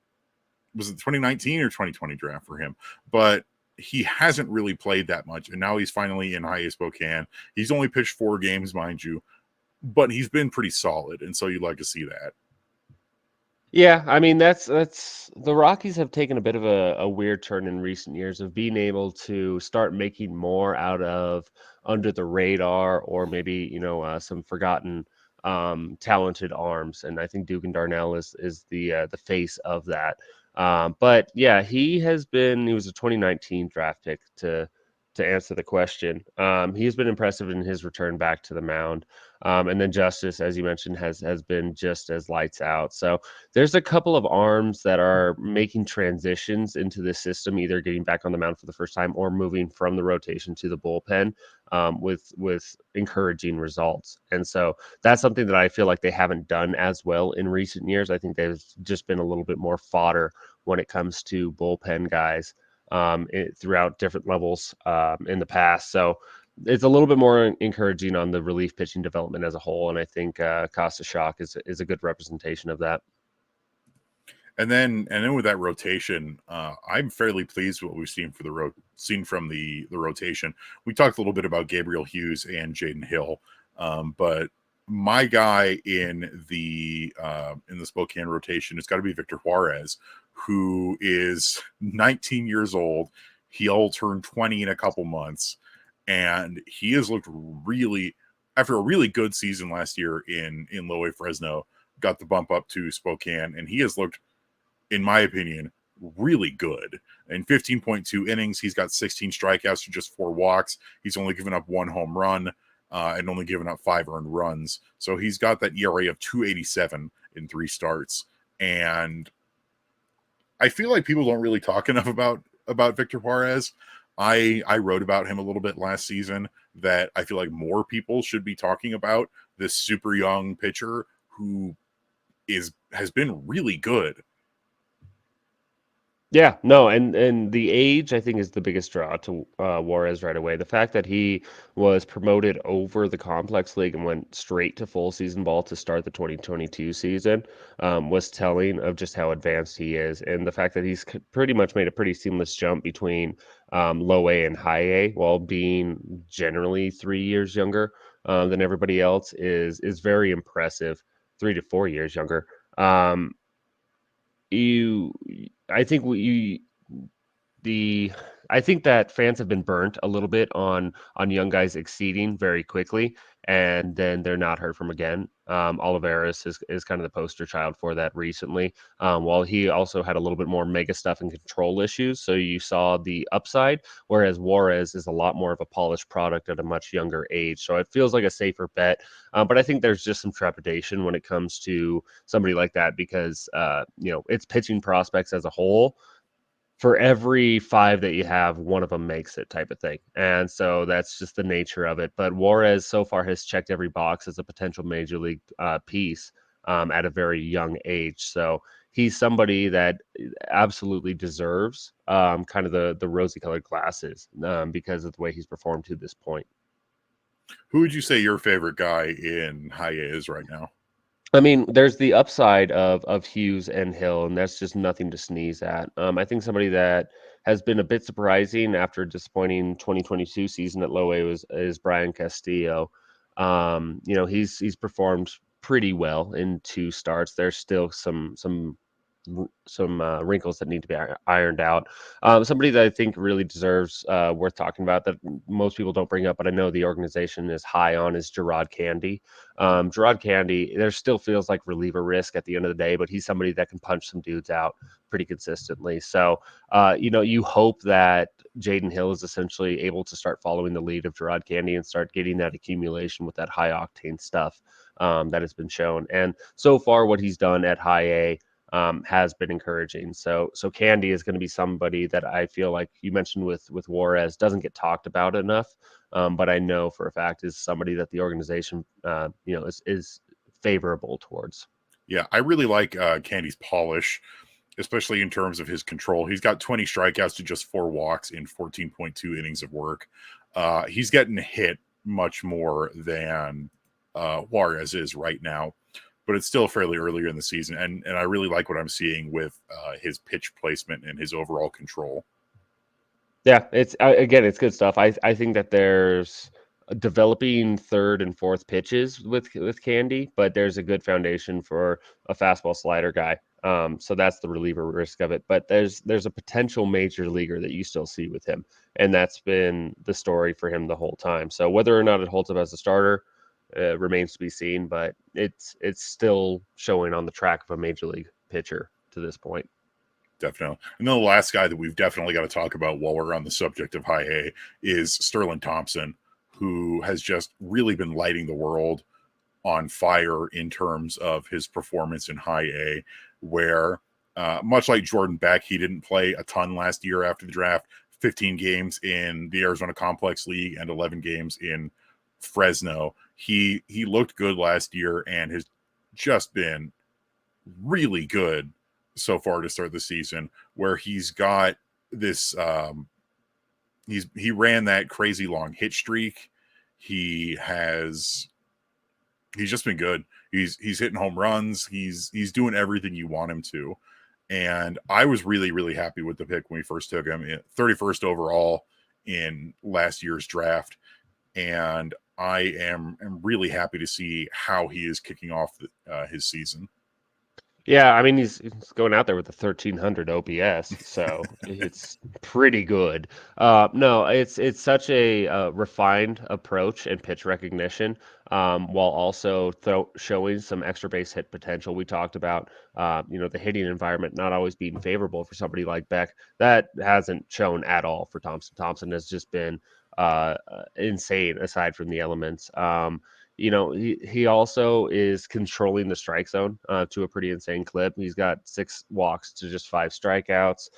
Was it 2019 or 2020 draft for him? But he hasn't really played that much, and now he's finally in high A Spokane. He's only pitched 4 games, mind you, but he's been pretty solid, and so you'd like to see that. Yeah, I mean that's the Rockies have taken a bit of a weird turn in recent years of being able to start making more out of under the radar or maybe some forgotten talented arms, and I think Dugan Darnell is the face of that. But yeah, he was a 2019 draft pick to answer the question. He has been impressive in his return back to the mound. And then Justice, as you mentioned, has been just as lights out. So there's a couple of arms that are making transitions into this system, either getting back on the mound for the first time or moving from the rotation to the bullpen with encouraging results. And so that's something that I feel like they haven't done as well in recent years. I think they've just been a little bit more fodder when it comes to bullpen guys throughout different levels in the past. So it's a little bit more encouraging on the relief pitching development as a whole, and I think Kostichak is a good representation of that. And then with that rotation, I'm fairly pleased with what we've seen from the rotation. We talked a little bit about Gabriel Hughes and Jaden Hill, but my guy in the Spokane rotation has got to be Victor Juarez, who is 19 years old. He'll turn 20 in a couple months, and he has looked really, after a really good season last year in Low A Fresno, got the bump up to Spokane, and he has looked, in my opinion, really good. In 15.2 innings, he's got 16 strikeouts to just 4 walks. He's only given up 1 home run and only given up 5 earned runs. So he's got that ERA of 2.87 in 3 starts. And I feel like people don't really talk enough about Victor Juarez. I wrote about him a little bit last season, that I feel like more people should be talking about this super young pitcher who has been really good. Yeah, no, and the age I think is the biggest draw to Juarez right away. The fact that he was promoted over the complex league and went straight to full season ball to start the 2022 season was telling of just how advanced he is, and the fact that he's pretty much made a pretty seamless jump between low A and high A while being generally 3 years younger than everybody else is very impressive. 3 to 4 years younger. Um, you I think the I think that fans have been burnt a little bit on young guys exceeding very quickly, and then they're not heard from again. Olivares is kind of the poster child for that recently. While he also had a little bit more mega stuff and control issues, so you saw the upside, whereas Juarez is a lot more of a polished product at a much younger age. So it feels like a safer bet. But I think there's just some trepidation when it comes to somebody like that because it's pitching prospects as a whole. For every five that you have, one of them makes it, type of thing. And so that's just the nature of it. But Juarez so far has checked every box as a potential major league piece at a very young age. So he's somebody that absolutely deserves kind of the rosy colored glasses because of the way he's performed to this point. Who would you say your favorite guy in high A is right now? I mean, there's the upside of Hughes and Hill, and that's just nothing to sneeze at. I think somebody that has been a bit surprising after a disappointing 2022 season at low A is Brian Castillo. He's performed pretty well in 2 starts. There's still some wrinkles that need to be ironed out. Somebody that I think really deserves worth talking about that most people don't bring up, but I know the organization is high on is Gerard Candy. Gerard Candy, there still feels like reliever risk at the end of the day, but he's somebody that can punch some dudes out pretty consistently. So, you hope that Jaden Hill is essentially able to start following the lead of Gerard Candy and start getting that accumulation with that high octane stuff that has been shown. And so far, what he's done at high A has been encouraging. So Candy is going to be somebody that I feel like you mentioned with Juarez doesn't get talked about enough, but I know for a fact is somebody that the organization is favorable towards. Yeah, I really like Candy's polish, especially in terms of his control. He's got 20 strikeouts to just 4 walks in 14.2 innings of work. He's getting hit much more than Juarez is right now, but it's still fairly earlier in the season. And I really like what I'm seeing with his pitch placement and his overall control. Yeah, it's good stuff. I think that there's developing third and fourth pitches with Candy, but there's a good foundation for a fastball slider guy. So that's the reliever risk of it. But there's a potential major leaguer that you still see with him, and that's been the story for him the whole time. So whether or not it holds up as a starter remains to be seen, but it's still showing on the track of a major league pitcher to this point. Definitely. And then the last guy that we've definitely got to talk about while we're on the subject of high A is Sterling Thompson, who has just really been lighting the world on fire in terms of his performance in high A, where much like Jordan Beck, he didn't play a ton last year after the draft, 15 games in the Arizona Complex League and 11 games in Fresno. He looked good last year and has just been really good so far to start the season, where he's got this he ran that crazy long hit streak. He's just been good. He's hitting home runs. He's doing everything you want him to. And I was really, really happy with the pick when we first took him, 31st overall in last year's draft. And I am really happy to see how he is kicking off his season. Yeah, I mean he's going out there with a 1300 OPS, so it's pretty good. No, it's such a refined approach and pitch recognition, while also showing some extra base hit potential. We talked about the hitting environment not always being favorable for somebody like Beck. That hasn't shown at all for Thompson. Thompson has just been insane aside from the elements. He also is controlling the strike zone to a pretty insane clip. He's got 6 walks to just 5 strikeouts.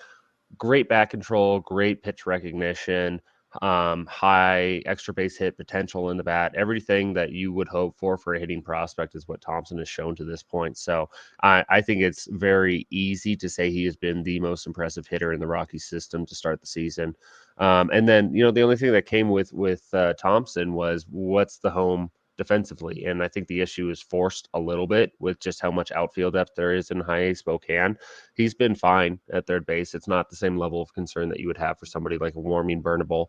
Great back control, great pitch recognition, high extra base hit potential in the bat. Everything that you would hope for a hitting prospect is what Thompson has shown to this point. So I think it's very easy to say he has been the most impressive hitter in the Rockies system to start the season. And then the only thing that came with Thompson was what's the home defensively. And I think the issue is forced a little bit with just how much outfield depth there is in high A Spokane. He's been fine at third base. It's not the same level of concern that you would have for somebody like a Warming Burnable.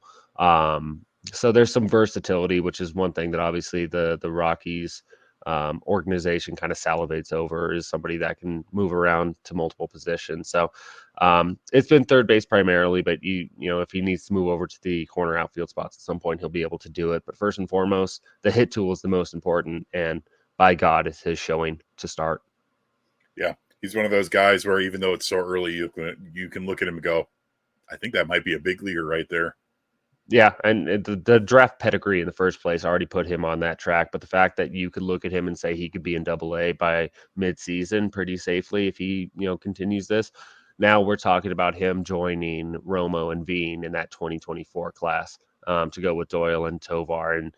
So there's some versatility, which is one thing that obviously the Rockies organization kind of salivates over, is somebody that can move around to multiple positions. So it's been third base primarily, but if he needs to move over to the corner outfield spots at some point, he'll be able to do it. But first and foremost, the hit tool is the most important, and by God, it's his showing to start. Yeah, he's one of those guys where even though it's so early, you can look at him and go, I think that might be a big leaguer right there. Yeah, and the draft pedigree in the first place already put him on that track. But the fact that you could look at him and say he could be in Double A by mid-season pretty safely if he continues this. Now we're talking about him joining Romo and Veen in that 2024 class to go with Doyle and Tovar, and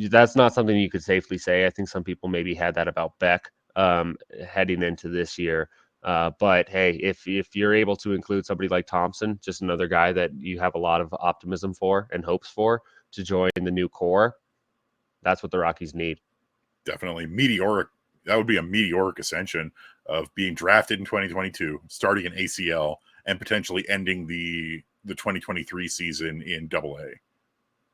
that's not something you could safely say. I think some people maybe had that about Beck heading into this year. But hey, if you're able to include somebody like Thompson, just another guy that you have a lot of optimism for and hopes for to join the new core, that's what the Rockies need. Definitely meteoric. That would be a meteoric ascension of being drafted in 2022, starting an ACL, and potentially ending the 2023 season in Double A.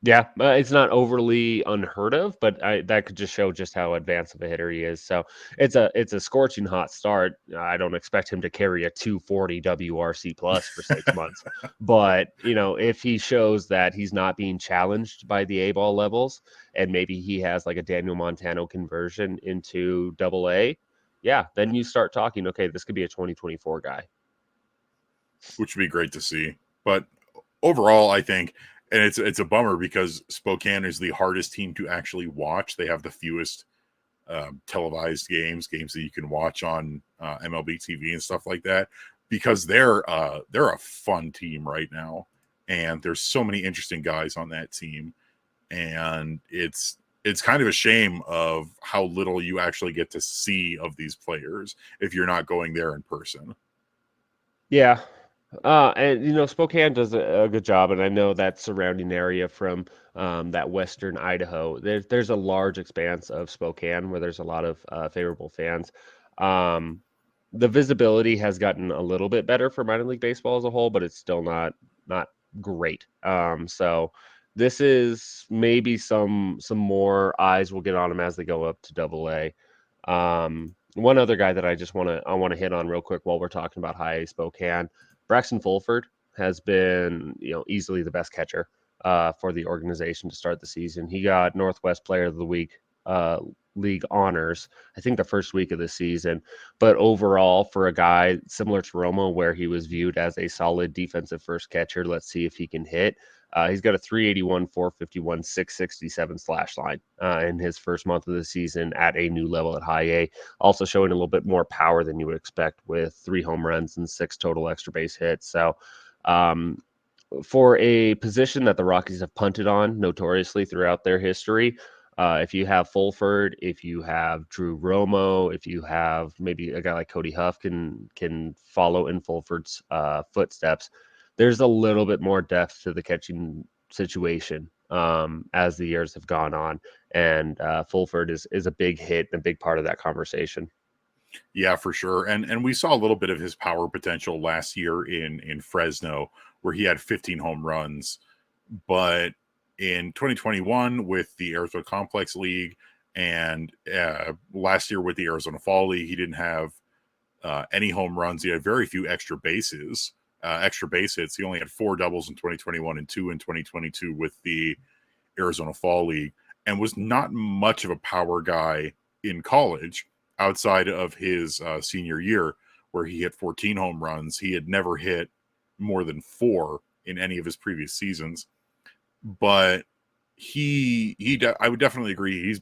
Yeah, it's not overly unheard of, but that could just show just how advanced of a hitter he is. So it's a scorching hot start. I don't expect him to carry a 240 WRC plus for 6 months, but if he shows that he's not being challenged by the A ball levels, and maybe he has like a Daniel Montano conversion into Double A, yeah, then you start talking. Okay, this could be a 2024 guy. Which would be great to see. But overall, I think, and it's a bummer because Spokane is the hardest team to actually watch. They have the fewest televised games that you can watch on MLB TV and stuff like that, because they're a fun team right now, and there's so many interesting guys on that team, and it's kind of a shame of how little you actually get to see of these players if you're not going there in person. Yeah. And Spokane does a good job, and I know that surrounding area from that western Idaho. There's a large expanse of Spokane where there's a lot of favorable fans. Um, the visibility has gotten a little bit better for minor league baseball as a whole, but it's still not great. So this is maybe some more eyes will get on them as they go up to Double A. One other guy that I want to hit on real quick while we're talking about high A Spokane. Braxton Fulford has been, easily the best catcher for the organization to start the season. He got Northwest Player of the Week league honors, I think the first week of the season. But overall, for a guy similar to Romo, where he was viewed as a solid defensive first catcher, let's see if he can hit. He's got a 381, 451, 667 slash line in his first month of the season at a new level at high A. Also showing a little bit more power than you would expect with 3 home runs and 6 total extra base hits. So, for a position that the Rockies have punted on notoriously throughout their history, if you have Fulford, if you have Drew Romo, if you have maybe a guy like Cody Huff can follow in Fulford's footsteps, there's a little bit more depth to the catching situation as the years have gone on, and Fulford is a big hit and a big part of that conversation. Yeah, for sure. And we saw a little bit of his power potential last year in Fresno, where he had 15 home runs. But in 2021 with the Arizona Complex League, and last year with the Arizona Fall League, he didn't have any home runs. He had very few extra bases, extra base hits. He only had 4 doubles in 2021 and 2 in 2022 with the Arizona Fall League, and was not much of a power guy in college outside of his senior year, where he hit 14 home runs. He had never hit more than 4 in any of his previous seasons. But I would definitely agree, he's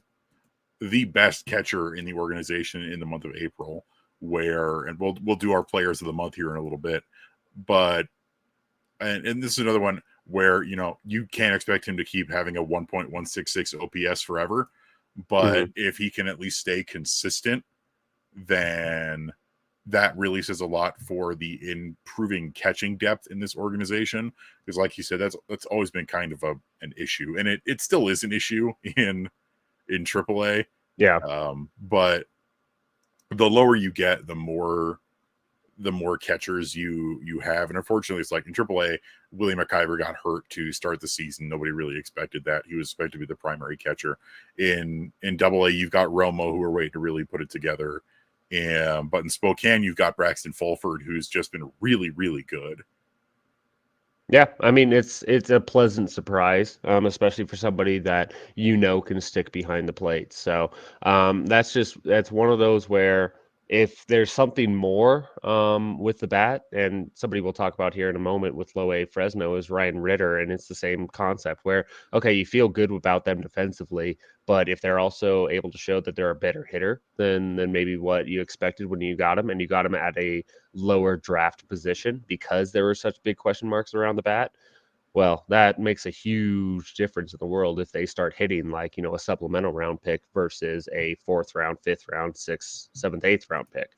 the best catcher in the organization in the month of April. And we'll do our players of the month here in a little bit, but and this is another one where you can't expect him to keep having a 1.166 OPS forever, but if he can at least stay consistent, then that really says a lot for the improving catching depth in this organization. Because, like you said, that's always been kind of an issue, and it still is an issue in AAA. Yeah. But the lower you get, the more catchers you have. And unfortunately, it's like in AAA, Willie McIver got hurt to start the season. Nobody really expected that. He was expected to be the primary catcher. In AA, you've got Romo, who are waiting to really put it together. But in Spokane, you've got Braxton Fulford, who's just been really, really good. Yeah, I mean it's a pleasant surprise, especially for somebody that can stick behind the plate. So that's one of those where if there's something more with the bat, and somebody we'll talk about here in a moment with Low A Fresno is Ryan Ritter, and it's the same concept where okay, you feel good about them defensively, but if they're also able to show that they're a better hitter than maybe what you expected when you got them, and you got them at a lower draft position because there were such big question marks around the bat, well, that makes a huge difference in the world if they start hitting like, a supplemental round pick versus a 4th round, 5th round, 6th, 7th, 8th round pick,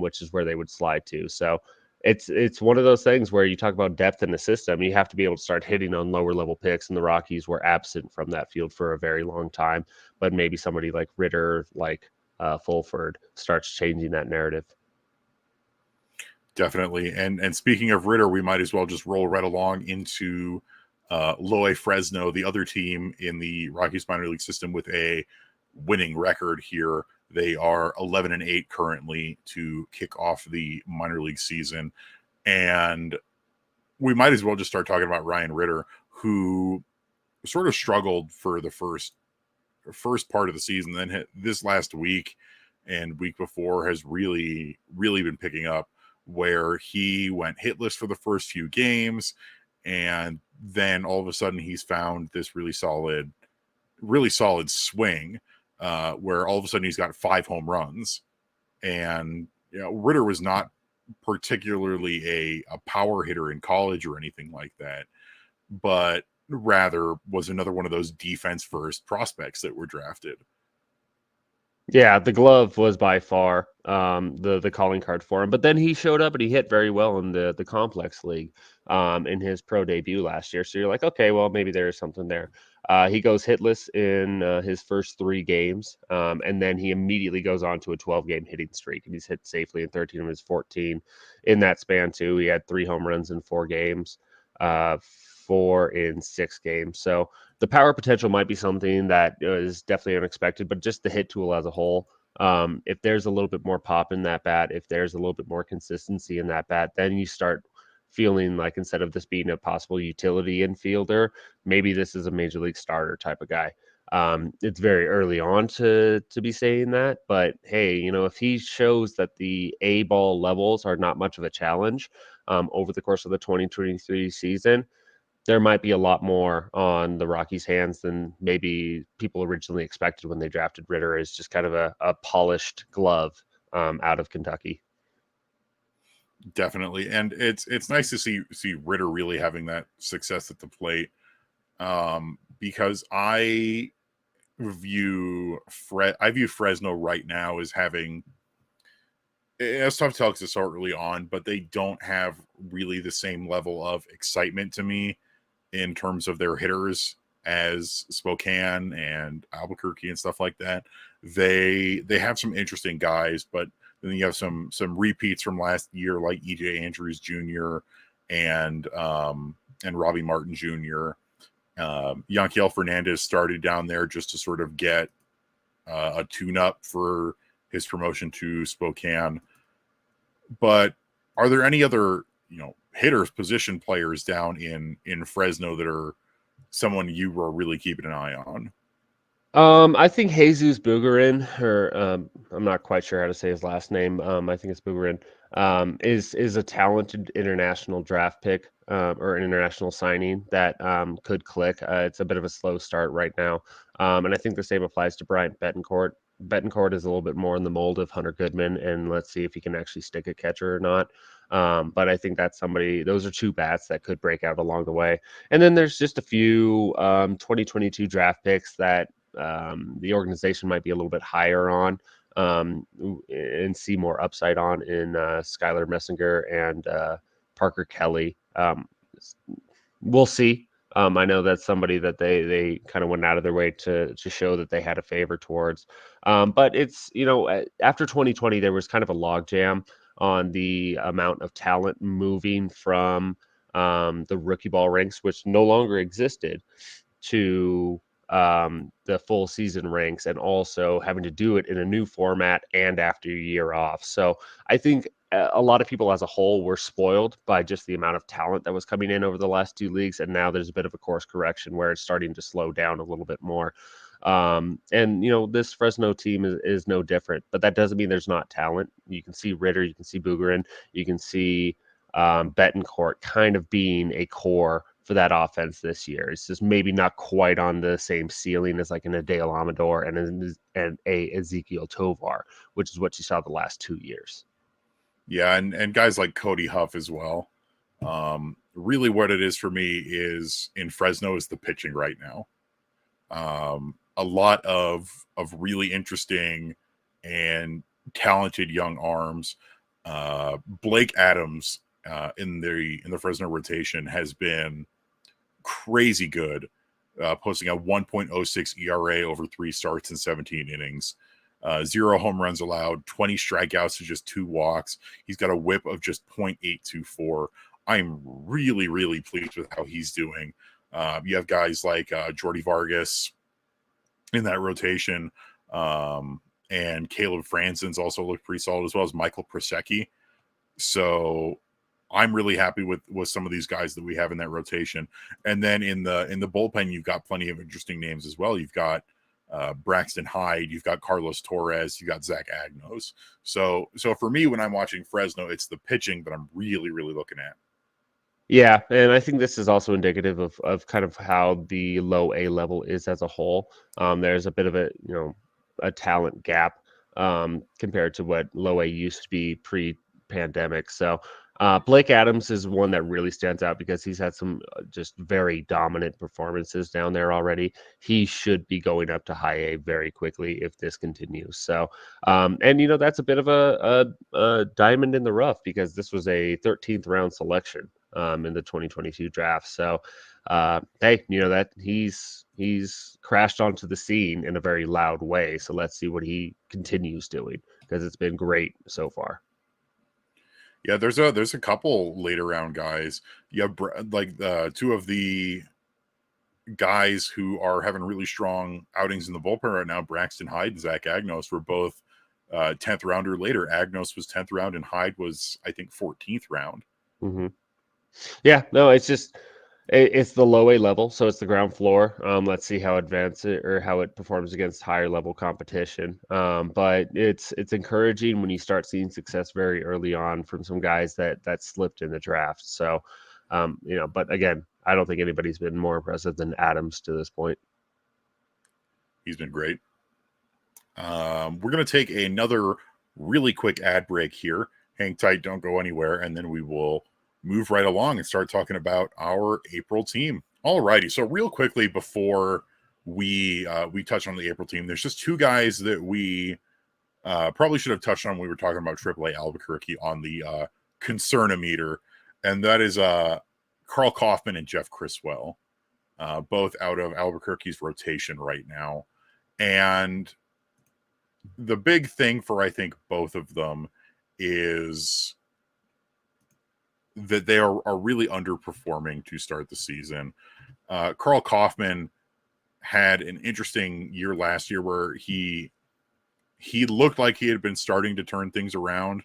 which is where they would slide to. So it's one of those things where you talk about depth in the system. You have to be able to start hitting on lower level picks, and the Rockies were absent from that field for a very long time. But maybe somebody like Ritter, like Fulford, starts changing that narrative. Definitely. And speaking of Ritter, we might as well just roll right along into Low A Fresno, the other team in the Rockies minor league system with a winning record here. They are 11-8 currently to kick off the minor league season. And we might as well just start talking about Ryan Ritter, who sort of struggled for the first part of the season, then this last week and week before has really, really been picking up, where he went hitless for the first few games, and then all of a sudden he's found this really solid swing, where all of a sudden he's got 5 home runs. And Ritter was not particularly a power hitter in college or anything like that, but rather was another one of those defense first prospects that were drafted. Yeah, the glove was by far the calling card for him. But then he showed up and he hit very well in the complex league in his pro debut last year. So you're like, okay, well maybe there is something there. He goes hitless in his first 3 games, and then he immediately goes on to a 12-game hitting streak, and he's hit safely in 13 of his 14 in that span too. He had 3 home runs in 4 games, 4 in 6 games. So the power potential might be something that is definitely unexpected, but just the hit tool as a whole, if there's a little bit more pop in that bat, if there's a little bit more consistency in that bat, then you start feeling like instead of this being a possible utility infielder, maybe this is a major league starter type of guy. It's very early on to be saying that, but hey, if he shows that the A ball levels are not much of a challenge over the course of the 2023 season, there might be a lot more on the Rockies' hands than maybe people originally expected when they drafted Ritter as just kind of a polished glove out of Kentucky. Definitely. And it's nice to see Ritter really having that success at the plate, because I view Fresno right now as having, it's tough to tell because it's so early on, but they don't have really the same level of excitement to me in terms of their hitters as Spokane and Albuquerque and stuff like that. They have some interesting guys, but then you have some repeats from last year, like EJ Andrews Jr. and Robbie Martin Jr. Yanquiel Fernandez started down there just to sort of get a tune-up for his promotion to Spokane. But are there any other, hitters, position players down in Fresno that are someone you were really keeping an eye on? I think Jesus Bugarin, or I'm not quite sure how to say his last name. I think it's Bugarin. Is a talented international draft pick, or an international signing that could click. It's a bit of a slow start right now, and I think the same applies to Bryant Betancourt. Betancourt is a little bit more in the mold of Hunter Goodman, and let's see if he can actually stick a catcher or not. But I think that's somebody. Those are two bats that could break out along the way. And then there's just a few 2022 draft picks that the organization might be a little bit higher on, and see more upside on in Skylar Messinger and Parker Kelly. We'll see. I know that's somebody that they kind of went out of their way to show that they had a favor towards. But it's, after 2020, there was kind of a logjam on the amount of talent moving from the rookie ball ranks, which no longer existed, to the full season ranks, and also having to do it in a new format and after a year off. So I think a lot of people as a whole were spoiled by just the amount of talent that was coming in over the last two leagues. And now there's a bit of a course correction where it's starting to slow down a little bit more. And this Fresno team is no different, but that doesn't mean there's not talent. You can see Ritter, you can see Bugarin, you can see Betancourt kind of being a core for that offense this year. It's just maybe not quite on the same ceiling as like an Adele Amador and a Ezekiel Tovar, which is what you saw the last 2 years. Yeah, and guys like Cody Huff as well. Really, what it is for me is in Fresno is the pitching right now. A lot of really interesting and talented young arms. Blake Adams in the Fresno rotation has been crazy good, posting a 1.06 ERA over 3 starts and 17 innings. 0 home runs allowed, 20 strikeouts to just 2 walks. He's got a whip of just .824. I'm really, really pleased with how he's doing. You have guys like Jordy Vargas in that rotation, and Caleb Franzen's also looked pretty solid, as well as Michael Prosecki. So I'm really happy with some of these guys that we have in that rotation. And then in the bullpen, you've got plenty of interesting names as well. You've got Braxton Hyde, you've got Carlos Torres, you've got Zach Agnos. So for me, when I'm watching Fresno, it's the pitching that I'm really, really looking at. Yeah, and I think this is also indicative of kind of how the low A level is as a whole. There's a bit of a talent gap compared to what low A used to be pre-pandemic. So Blake Adams is one that really stands out because he's had some just very dominant performances down there already. He should be going up to high A very quickly if this continues. So, and that's a bit of a diamond in the rough because this was a 13th round selection in the 2022 draft. So, hey, that he's crashed onto the scene in a very loud way. So let's see what he continues doing because it's been great so far. Yeah, there's a couple later round guys. You have like two of the guys who are having really strong outings in the bullpen right now. Braxton Hyde and Zach Agnos were both 10th rounder later. Agnos was 10th round and Hyde was, I think, 14th round. Mm-hmm. Yeah, no, it's just it's the low A level, so it's the ground floor. Let's see how advanced it or how it performs against higher level competition. But it's encouraging when you start seeing success very early on from some guys that slipped in the draft. So, but again, I don't think anybody's been more impressive than Adams to this point. He's been great. We're going to take another really quick ad break here. Hang tight, don't go anywhere, and then we will move right along and start talking about our April team. Alrighty, so real quickly before we touch on the April team, there's just two guys that we probably should have touched on when we were talking about AAA Albuquerque on the concernometer, and that is Carl Kaufman and Jeff Criswell, both out of Albuquerque's rotation right now. And the big thing for, I think, both of them is that they are really underperforming to start the season. Carl Kaufman had an interesting year last year where he looked like he had been starting to turn things around.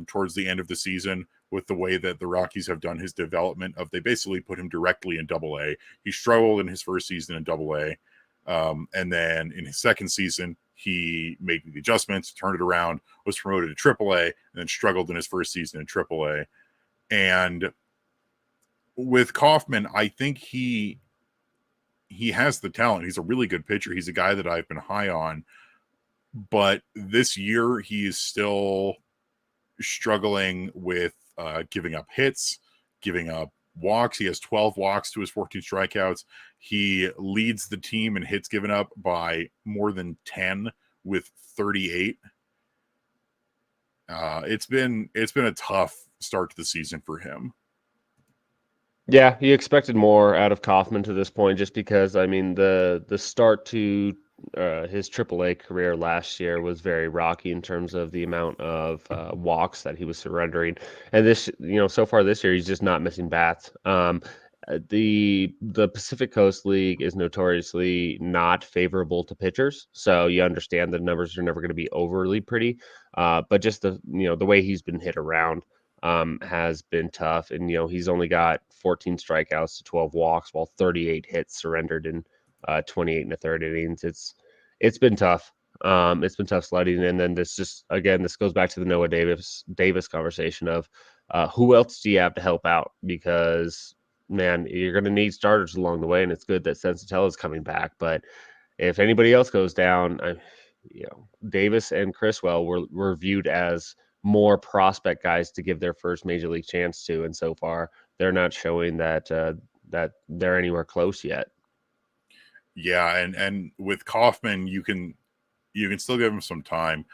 towards the end of the season with the way that the Rockies have done his development. Of they basically put him directly in Double A. He struggled in his first season in Double A, and then in his second season he made the adjustments, turned it around, was promoted to Triple A, and then struggled in his first season in Triple A. And with Kaufman, I think he has the talent. He's a really good pitcher. He's a guy that I've been high on. But this year, he is still struggling with giving up hits, giving up walks. He has 12 walks to his 14 strikeouts. He leads the team in hits given up by more than 10 with 38. It's been a tough start to the season for him. Yeah, you expected more out of Kaufman to this point, just because I mean the start to his AAA career last year was very rocky in terms of the amount of walks that he was surrendering, and this so far this year he's just not missing bats. The Pacific Coast League is notoriously not favorable to pitchers, so you understand the numbers are never going to be overly pretty, but just the way he's been hit around has been tough. And, he's only got 14 strikeouts to 12 walks while 38 hits surrendered in 28 and a third innings. It's been tough. It's been tough sledding. And then this goes back to the Noah Davis conversation of who else do you have to help out? Because, man, you're going to need starters along the way. And it's good that Sensatella is coming back. But if anybody else goes down, Davis and Criswell were viewed as more prospect guys to give their first major league chance to, and so far they're not showing that that they're anywhere close yet. Yeah, and with Kaufman, you can still give him some time.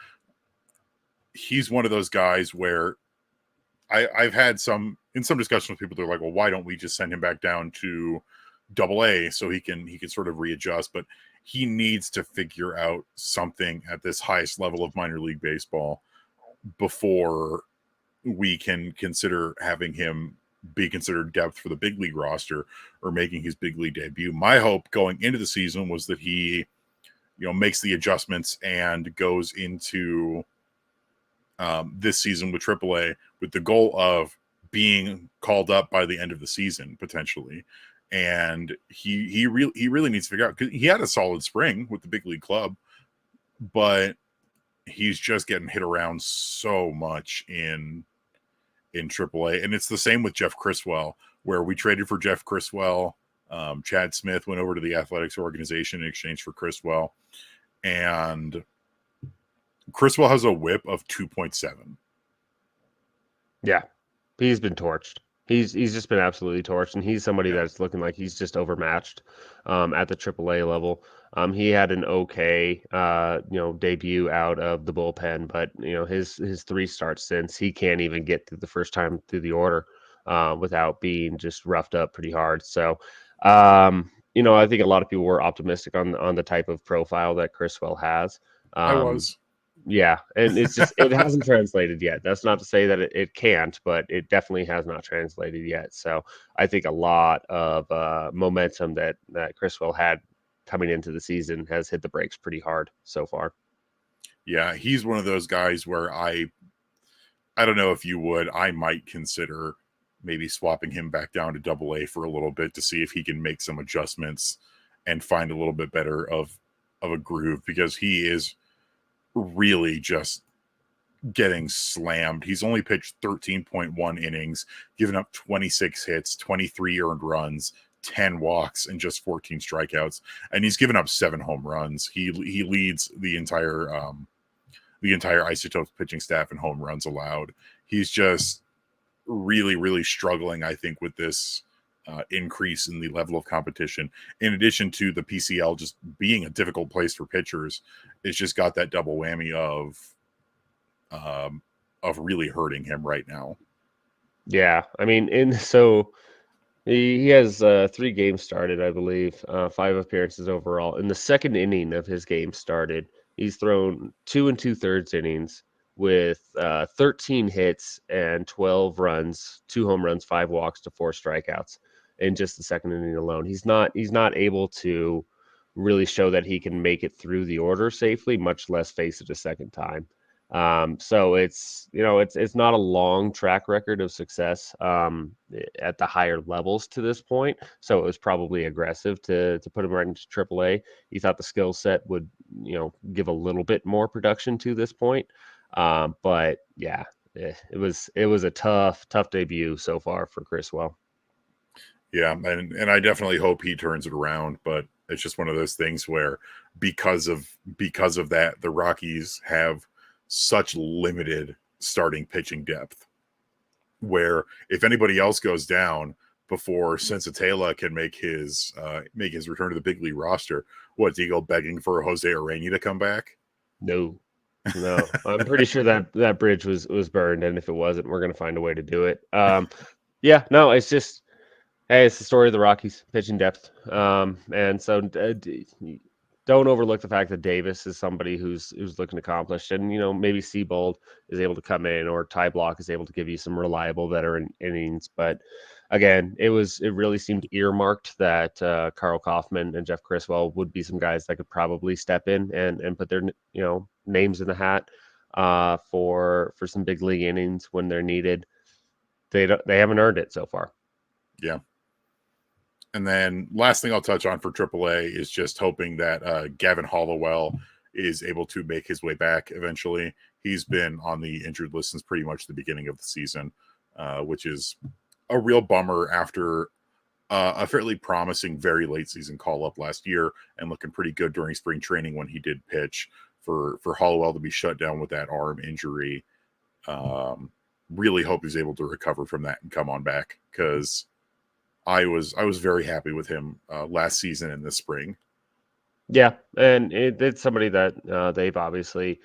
He's one of those guys where I've had some discussions with people. They're like, well, why don't we just send him back down to Double A so he can sort of readjust? But he needs to figure out something at this highest level of minor league baseball before we can consider having him be considered depth for the big league roster or making his big league debut. My hope going into the season was that he, makes the adjustments and goes into this season with AAA with the goal of being called up by the end of the season potentially. And he really needs to figure out, because he had a solid spring with the big league club, but he's just getting hit around so much in AAA. And it's the same with Jeff Criswell, where we traded for Jeff Criswell. Chad Smith went over to the Athletics organization in exchange for Criswell. And Criswell has a whip of 2.7. Yeah, he's been torched. He's just been absolutely torched, and he's somebody that's looking like he's just overmatched at the AAA level. He had an okay, debut out of the bullpen, but his 3 starts since, he can't even get through the first time through the order without being just roughed up pretty hard. So, I think a lot of people were optimistic on the type of profile that Criswell has. I was. Yeah, and it's just it hasn't translated yet. That's not to say that it can't, but it definitely has not translated yet. So I think a lot of momentum that Criswell had coming into the season has hit the brakes pretty hard so far. Yeah, he's one of those guys where I don't know if you would. I might consider maybe swapping him back down to Double A for a little bit to see if he can make some adjustments and find a little bit better of a groove, because he is really just getting slammed. He's only pitched 13.1 innings, given up 26 hits, 23 earned runs, 10 walks, and just 14 strikeouts. And he's given up 7 home runs. He leads the entire Isotopes pitching staff in home runs allowed. He's just really, really struggling, I think, with this increase in the level of competition. In addition to the PCL just being a difficult place for pitchers, it's just got that double whammy of really hurting him right now. Yeah, I mean, so he has 3 games started, I believe, 5 appearances overall. In the second inning of his game started, he's thrown 2 2/3 innings with 13 hits and 12 runs, 2 home runs, 5 walks to 4 strikeouts in just the second inning alone. He's not able to really show that he can make it through the order safely, much less face it a second time. So it's not a long track record of success at the higher levels to this point. So it was probably aggressive to put him right into AAA. He thought the skill set would give a little bit more production to this point. But yeah, it was a tough debut so far for Criswell. Yeah, and I definitely hope he turns it around, but it's just one of those things where because of that, the Rockies have such limited starting pitching depth. Where if anybody else goes down before Sensatela can make his return to the big league roster, what do you go begging for Jose Urena to come back? No, no, I'm pretty sure that bridge was burned, and if it wasn't, we're gonna find a way to do it. Yeah, no, it's just hey, it's the story of the Rockies pitching depth. And so don't overlook the fact that Davis is somebody who's looking accomplished, and maybe Seabold is able to come in, or Ty Block is able to give you some reliable veteran innings. But again, it really seemed earmarked that Carl Kaufman and Jeff Criswell would be some guys that could probably step in and put their names in the hat for some big league innings when they're needed. They haven't earned it so far. Yeah. And then last thing I'll touch on for AAA is just hoping that Gavin Hollowell is able to make his way back eventually. He's been on the injured list since pretty much the beginning of the season, which is a real bummer after a fairly promising, very late season call up last year and looking pretty good during spring training when he did pitch. For Hollowell to be shut down with that arm injury, really hope he's able to recover from that and come on back, because I was very happy with him last season and this spring. Yeah, and it's somebody that they've obviously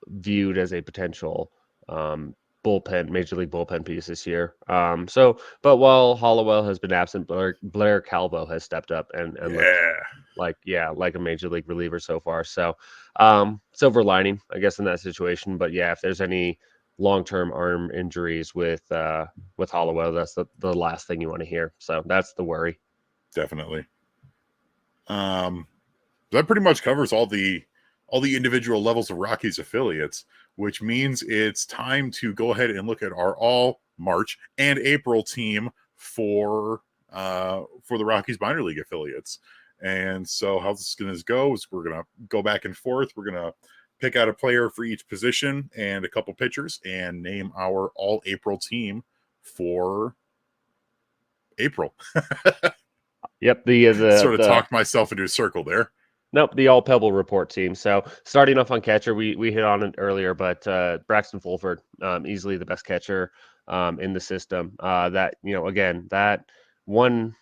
viewed as a potential major league bullpen piece this year. But while Hollowell has been absent, Blair Calvo has stepped up and looked Yeah, like a major league reliever so far. So silver lining, I guess, in that situation. But yeah, if there's any long-term arm injuries with Hollowell, that's the last thing you want to hear. So that's the worry. definitely. That pretty much covers all the individual levels of Rockies affiliates, which means it's time to go ahead and look at our all March and April team for the Rockies minor league affiliates. And so how this is going to go is we're going to go back and forth. We're going to pick out a player for each position and a couple pitchers and name our all April team for April. Yep, Sort of the talked myself into a circle there. Nope, the all Pebble report team. So starting off on catcher, we hit on it earlier, but Braxton Fulford, easily the best catcher in the system. That again, that one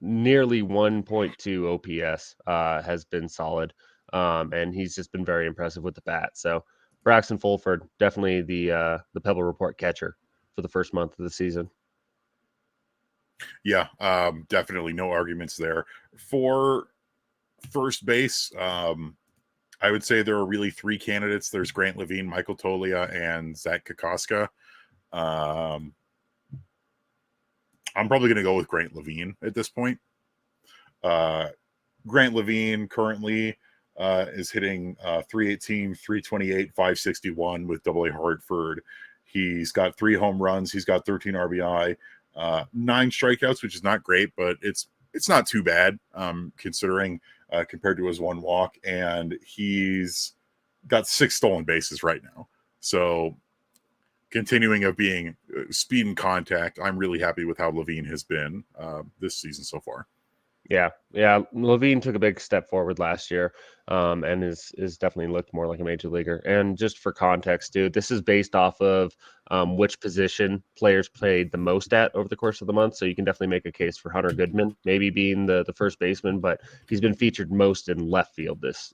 nearly 1.2 OPS has been solid, and he's just been very impressive with the bat. So Braxton Fulford, definitely the Pebble report catcher for the first month of the season. Yeah, definitely no arguments there. For first base, I would say there are really three candidates. There's Grant Levine, Michael Tolia, and Zach Kokoska. I'm probably going to go with Grant Levine at this point. Grant Levine currently is hitting 318, 328, 561 with AA Hartford. He's got 3 home runs. He's got 13 RBI, 9 strikeouts, which is not great, but it's not too bad considering compared to his 1 walk. And he's got 6 stolen bases right now. So continuing of being speed and contact, I'm really happy with how Levine has been this season so far. Yeah. Levine took a big step forward last year, and is definitely looked more like a major leaguer. And just for context, dude, this is based off of which position players played the most at over the course of the month. So you can definitely make a case for Hunter Goodman, maybe being the first baseman, but he's been featured most in left field this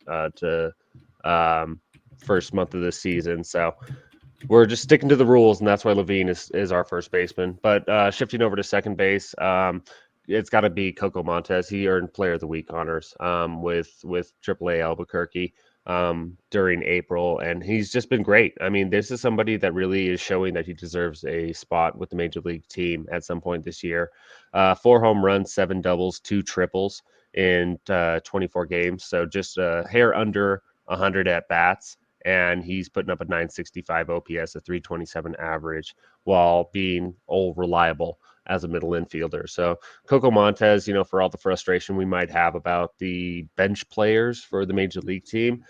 first month of this season. So we're just sticking to the rules, and that's why Levine is our first baseman. But shifting over to second base, it's got to be Coco Montez. He earned Player of the Week honors with AAA Albuquerque during April, and he's just been great. I mean, this is somebody that really is showing that he deserves a spot with the major league team at some point this year. 4 home runs, 7 doubles, 2 triples in 24 games, so just a hair under 100 at bats. and he's putting up a 965 OPS, a 327 average, while being all reliable as a middle infielder. So Coco Montez, for all the frustration we might have about the bench players for the major league team,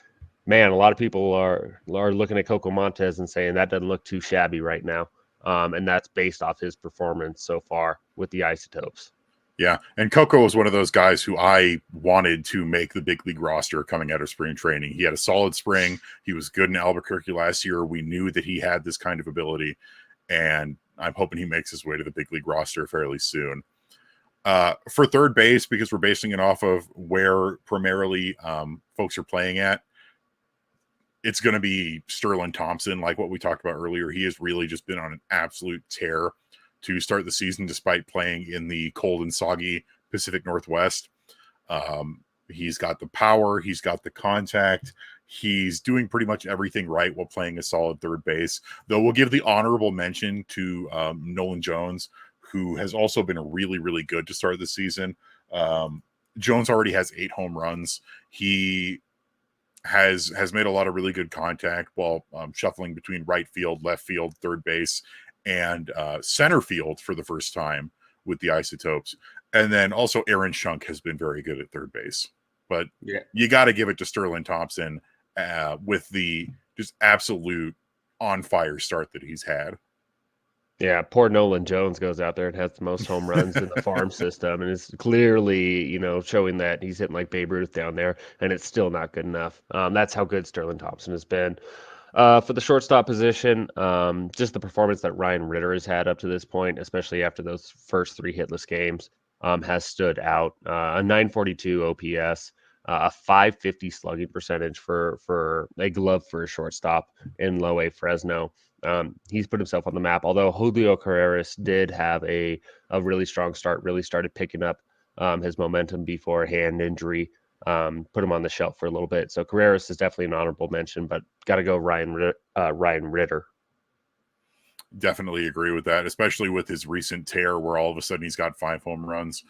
man, a lot of people are looking at Coco Montez and saying that doesn't look too shabby right now. And that's based off his performance so far with the Isotopes. Yeah, and Coco was one of those guys who I wanted to make the big league roster coming out of spring training. He had a solid spring. He was good in Albuquerque last year. We knew that he had this kind of ability, and I'm hoping he makes his way to the big league roster fairly soon. For third base, because we're basing it off of where primarily folks are playing at, it's going to be Sterling Thompson, like what we talked about earlier. He has really just been on an absolute tear to start the season, despite playing in the cold and soggy Pacific Northwest. He's got the power, he's got the contact, he's doing pretty much everything right while playing a solid third base. Though we'll give the honorable mention to Nolan Jones, who has also been really, really good to start the season. Jones already has 8 home runs. He has made a lot of really good contact while shuffling between right field, left field, third base, and center field for the first time with the Isotopes. And then also Aaron Schunk has been very good at third base. But you got to give it to Sterling Thompson with the just absolute on fire start that he's had. Yeah, poor Nolan Jones goes out there and has the most home runs in the farm system, and is clearly, showing that he's hitting like Babe Ruth down there, and it's still not good enough. That's how good Sterling Thompson has been. For the shortstop position, just the performance that Ryan Ritter has had up to this point, especially after those first 3 hitless games, has stood out. A 942 OPS, a 550 slugging percentage for a glove for a shortstop in Low A Fresno. He's put himself on the map. Although Julio Carreras did have a really strong start, really started picking up his momentum before a hand injury. Put him on the shelf for a little bit. So Carreras is definitely an honorable mention, but got to go Ryan Ritter. Definitely agree with that, especially with his recent tear where all of a sudden he's got 5 home runs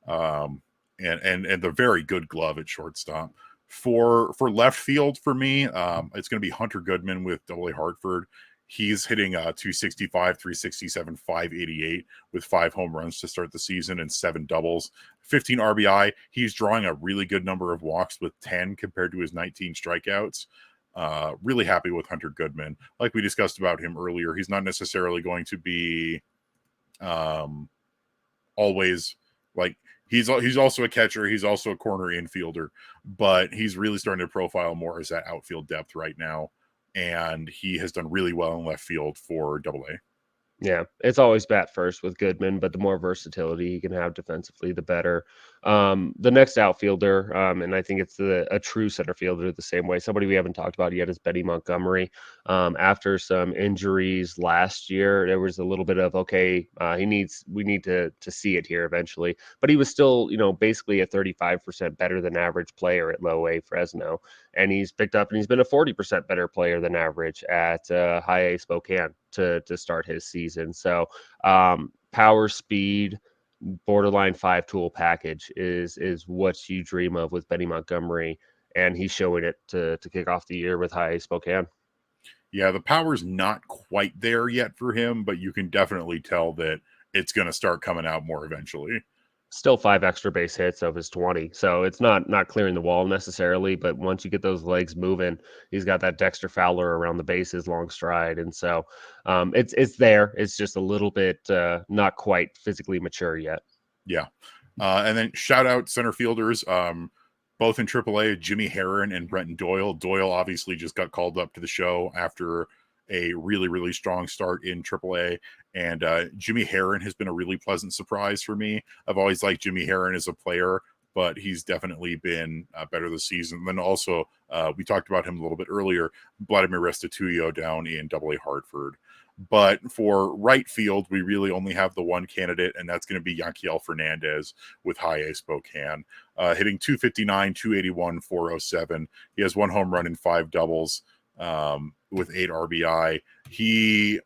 and the very good glove at shortstop. For left field for me, it's going to be Hunter Goodman with AA Hartford. He's hitting 265, 367, 588 with 5 home runs to start the season and 7 doubles, 15 RBI. He's drawing a really good number of walks with 10 compared to his 19 strikeouts. Really happy with Hunter Goodman. Like we discussed about him earlier, he's not necessarily going to be always like he's also a catcher. He's also a corner infielder, but he's really starting to profile more as that outfield depth right now. And he has done really well in left field for AA. Yeah, it's always bat first with Goodman, but the more versatility he can have defensively, the better. The next outfielder, and I think it's a true center fielder the same way. Somebody we haven't talked about yet is Benny Montgomery. After some injuries last year, there was a little bit of we need to see it here eventually. But he was still, basically a 35% better than average player at Low A Fresno, and he's picked up and he's been a 40% better player than average at High A Spokane to start his season. So power, speed, borderline 5-tool package is what you dream of with Benny Montgomery, and he's showing it to kick off the year with High Spokane. Yeah, the power's not quite there yet for him, but you can definitely tell that it's going to start coming out more eventually. Still 5 extra base hits of his 20, so it's not clearing the wall necessarily, but once you get those legs moving, he's got that Dexter Fowler around the bases, long stride, and so it's there. It's just a little bit not quite physically mature yet. Yeah, and then shout out center fielders, both in AAA, Jimmy Herron and Brenton Doyle. Doyle obviously just got called up to the show after a really, really strong start in AAA. And Jimmy Herron has been a really pleasant surprise for me. I've always liked Jimmy Herron as a player, but he's definitely been better this season. And then also, we talked about him a little bit earlier, Vladimir Restituyo down in AA Hartford. But for right field, we really only have the one candidate, and that's going to be Yanquiel Fernandez with High A Spokane, hitting 259, 281, 407. He has 1 home run and 5 doubles with 8 RBI. He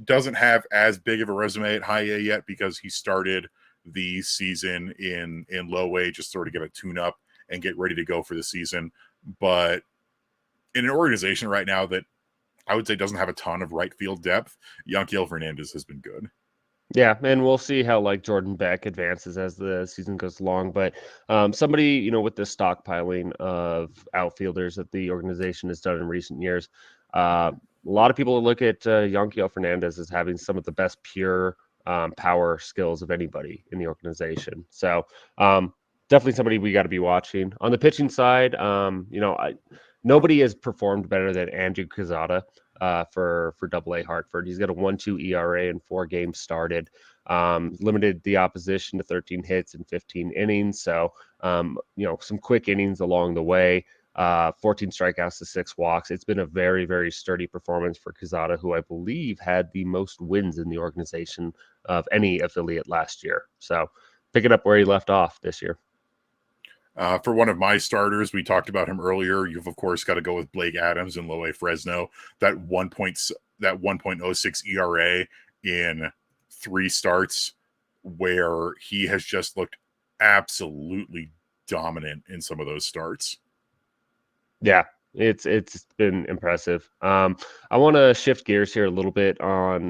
doesn't have as big of a resume at High A yet because he started the season in Low A, just sort of get a tune-up and get ready to go for the season. But in an organization right now that I would say doesn't have a ton of right field depth, Yanquiel Fernandez has been good. Yeah, and we'll see how like Jordan Beck advances as the season goes along. But somebody, with the stockpiling of outfielders that the organization has done in recent years, a lot of people look at Yanquiel Fernandez as having some of the best pure power skills of anybody in the organization. So definitely somebody we got to be watching. On the pitching side, nobody has performed better than Andrew Quezada for Double A Hartford. He's got a 1.2 ERA in 4 games started. Limited the opposition to 13 hits and 15 innings. So some quick innings along the way. 14 strikeouts to 6 walks. It's been a very, very sturdy performance for Quezada, who I believe had the most wins in the organization of any affiliate last year. So pick it up where he left off this year. For one of my starters, we talked about him earlier. You've of course got to go with Blake Adams and Loe Fresno. That 1.06 ERA in 3 starts, where he has just looked absolutely dominant in some of those starts. Yeah, it's been impressive. I want to shift gears here a little bit on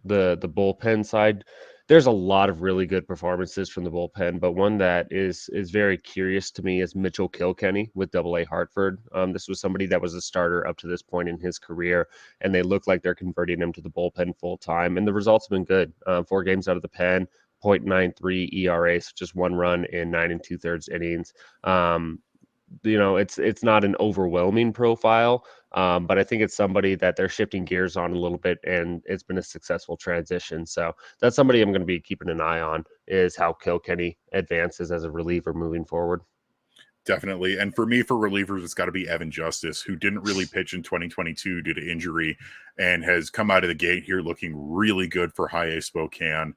the bullpen side. There's a lot of really good performances from the bullpen, but one that is very curious to me is Mitchell Kilkenny with Double A Hartford. This was somebody that was a starter up to this point in his career, and they look like they're converting him to the bullpen full time, and the results have been good. 4 games out of the pen, 0.93 ERA, so just 1 run in 9 2/3 innings. It's not an overwhelming profile, but I think it's somebody that they're shifting gears on a little bit, and it's been a successful transition. So that's somebody I'm going to be keeping an eye on, is how Kilkenny advances as a reliever moving forward. Definitely. And for me, for relievers, it's got to be Evan Justice, who didn't really pitch in 2022 due to injury and has come out of the gate here looking really good for High A Spokane.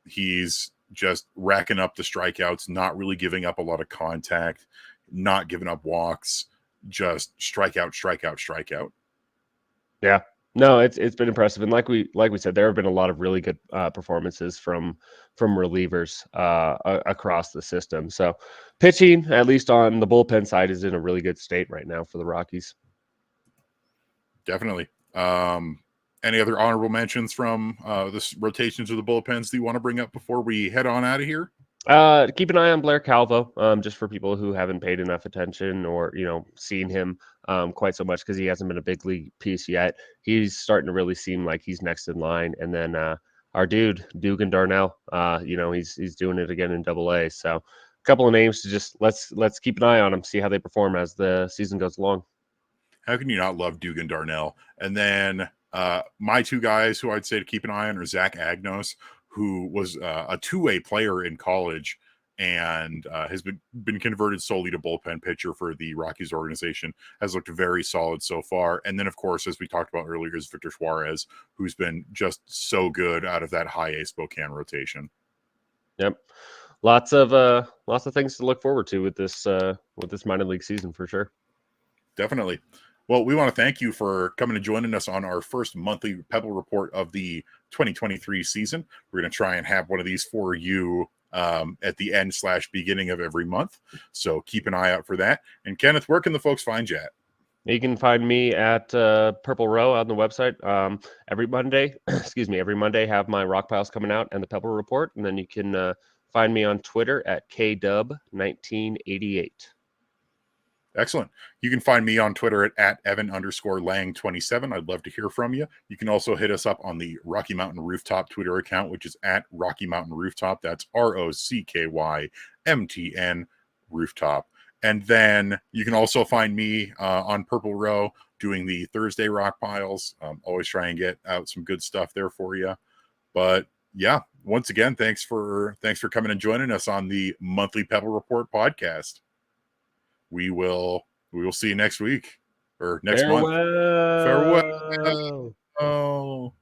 He's just racking up the strikeouts, not really giving up a lot of contact, not giving up walks, just strikeout. Yeah. No, it's been impressive, and like we said, there have been a lot of really good performances from relievers across the system. So pitching, at least on the bullpen side, is in a really good state right now for the Rockies. Definitely. Any other honorable mentions from this rotation to the bullpens that you want to bring up before we head on out of here? Keep an eye on Blair Calvo, just for people who haven't paid enough attention or seen him quite so much, because he hasn't been a big league piece yet. He's starting to really seem like he's next in line. And then our dude Dugan Darnell, he's doing it again in Double A. So a couple of names to just let's keep an eye on them, see how they perform as the season goes along. How can you not love Dugan Darnell? And then my 2 guys who I'd say to keep an eye on are Zach Agnos, who was a 2-way player in college and has been converted solely to bullpen pitcher for the Rockies organization, has looked very solid so far. And then, of course, as we talked about earlier, is Victor Suarez, who's been just so good out of that High A Spokane rotation. Yep. Lots of things to look forward to with this minor league season for sure. Definitely. Well, we want to thank you for coming and joining us on our first monthly Pebble report of the 2023 season. We're going to try and have one of these for you at the end / beginning of every month. So keep an eye out for that. And Kenneth, where can the folks find you at? You can find me at Purple Row on the website every Monday. Every Monday have my rock piles coming out and the Pebble report. And then you can find me on Twitter at KDub1988. Excellent. You can find me on Twitter at Evan_Lang27. I'd love to hear from you. You can also hit us up on the Rocky Mountain Rooftop Twitter account, which is at Rocky Mountain Rooftop. That's ROCKYMTN Rooftop. And then you can also find me on Purple Row doing the Thursday Rock Piles. Always try and get out some good stuff there for you. But yeah, once again, thanks for coming and joining us on the monthly Pebble Report podcast. We will see you next week or next month. Farewell. Oh.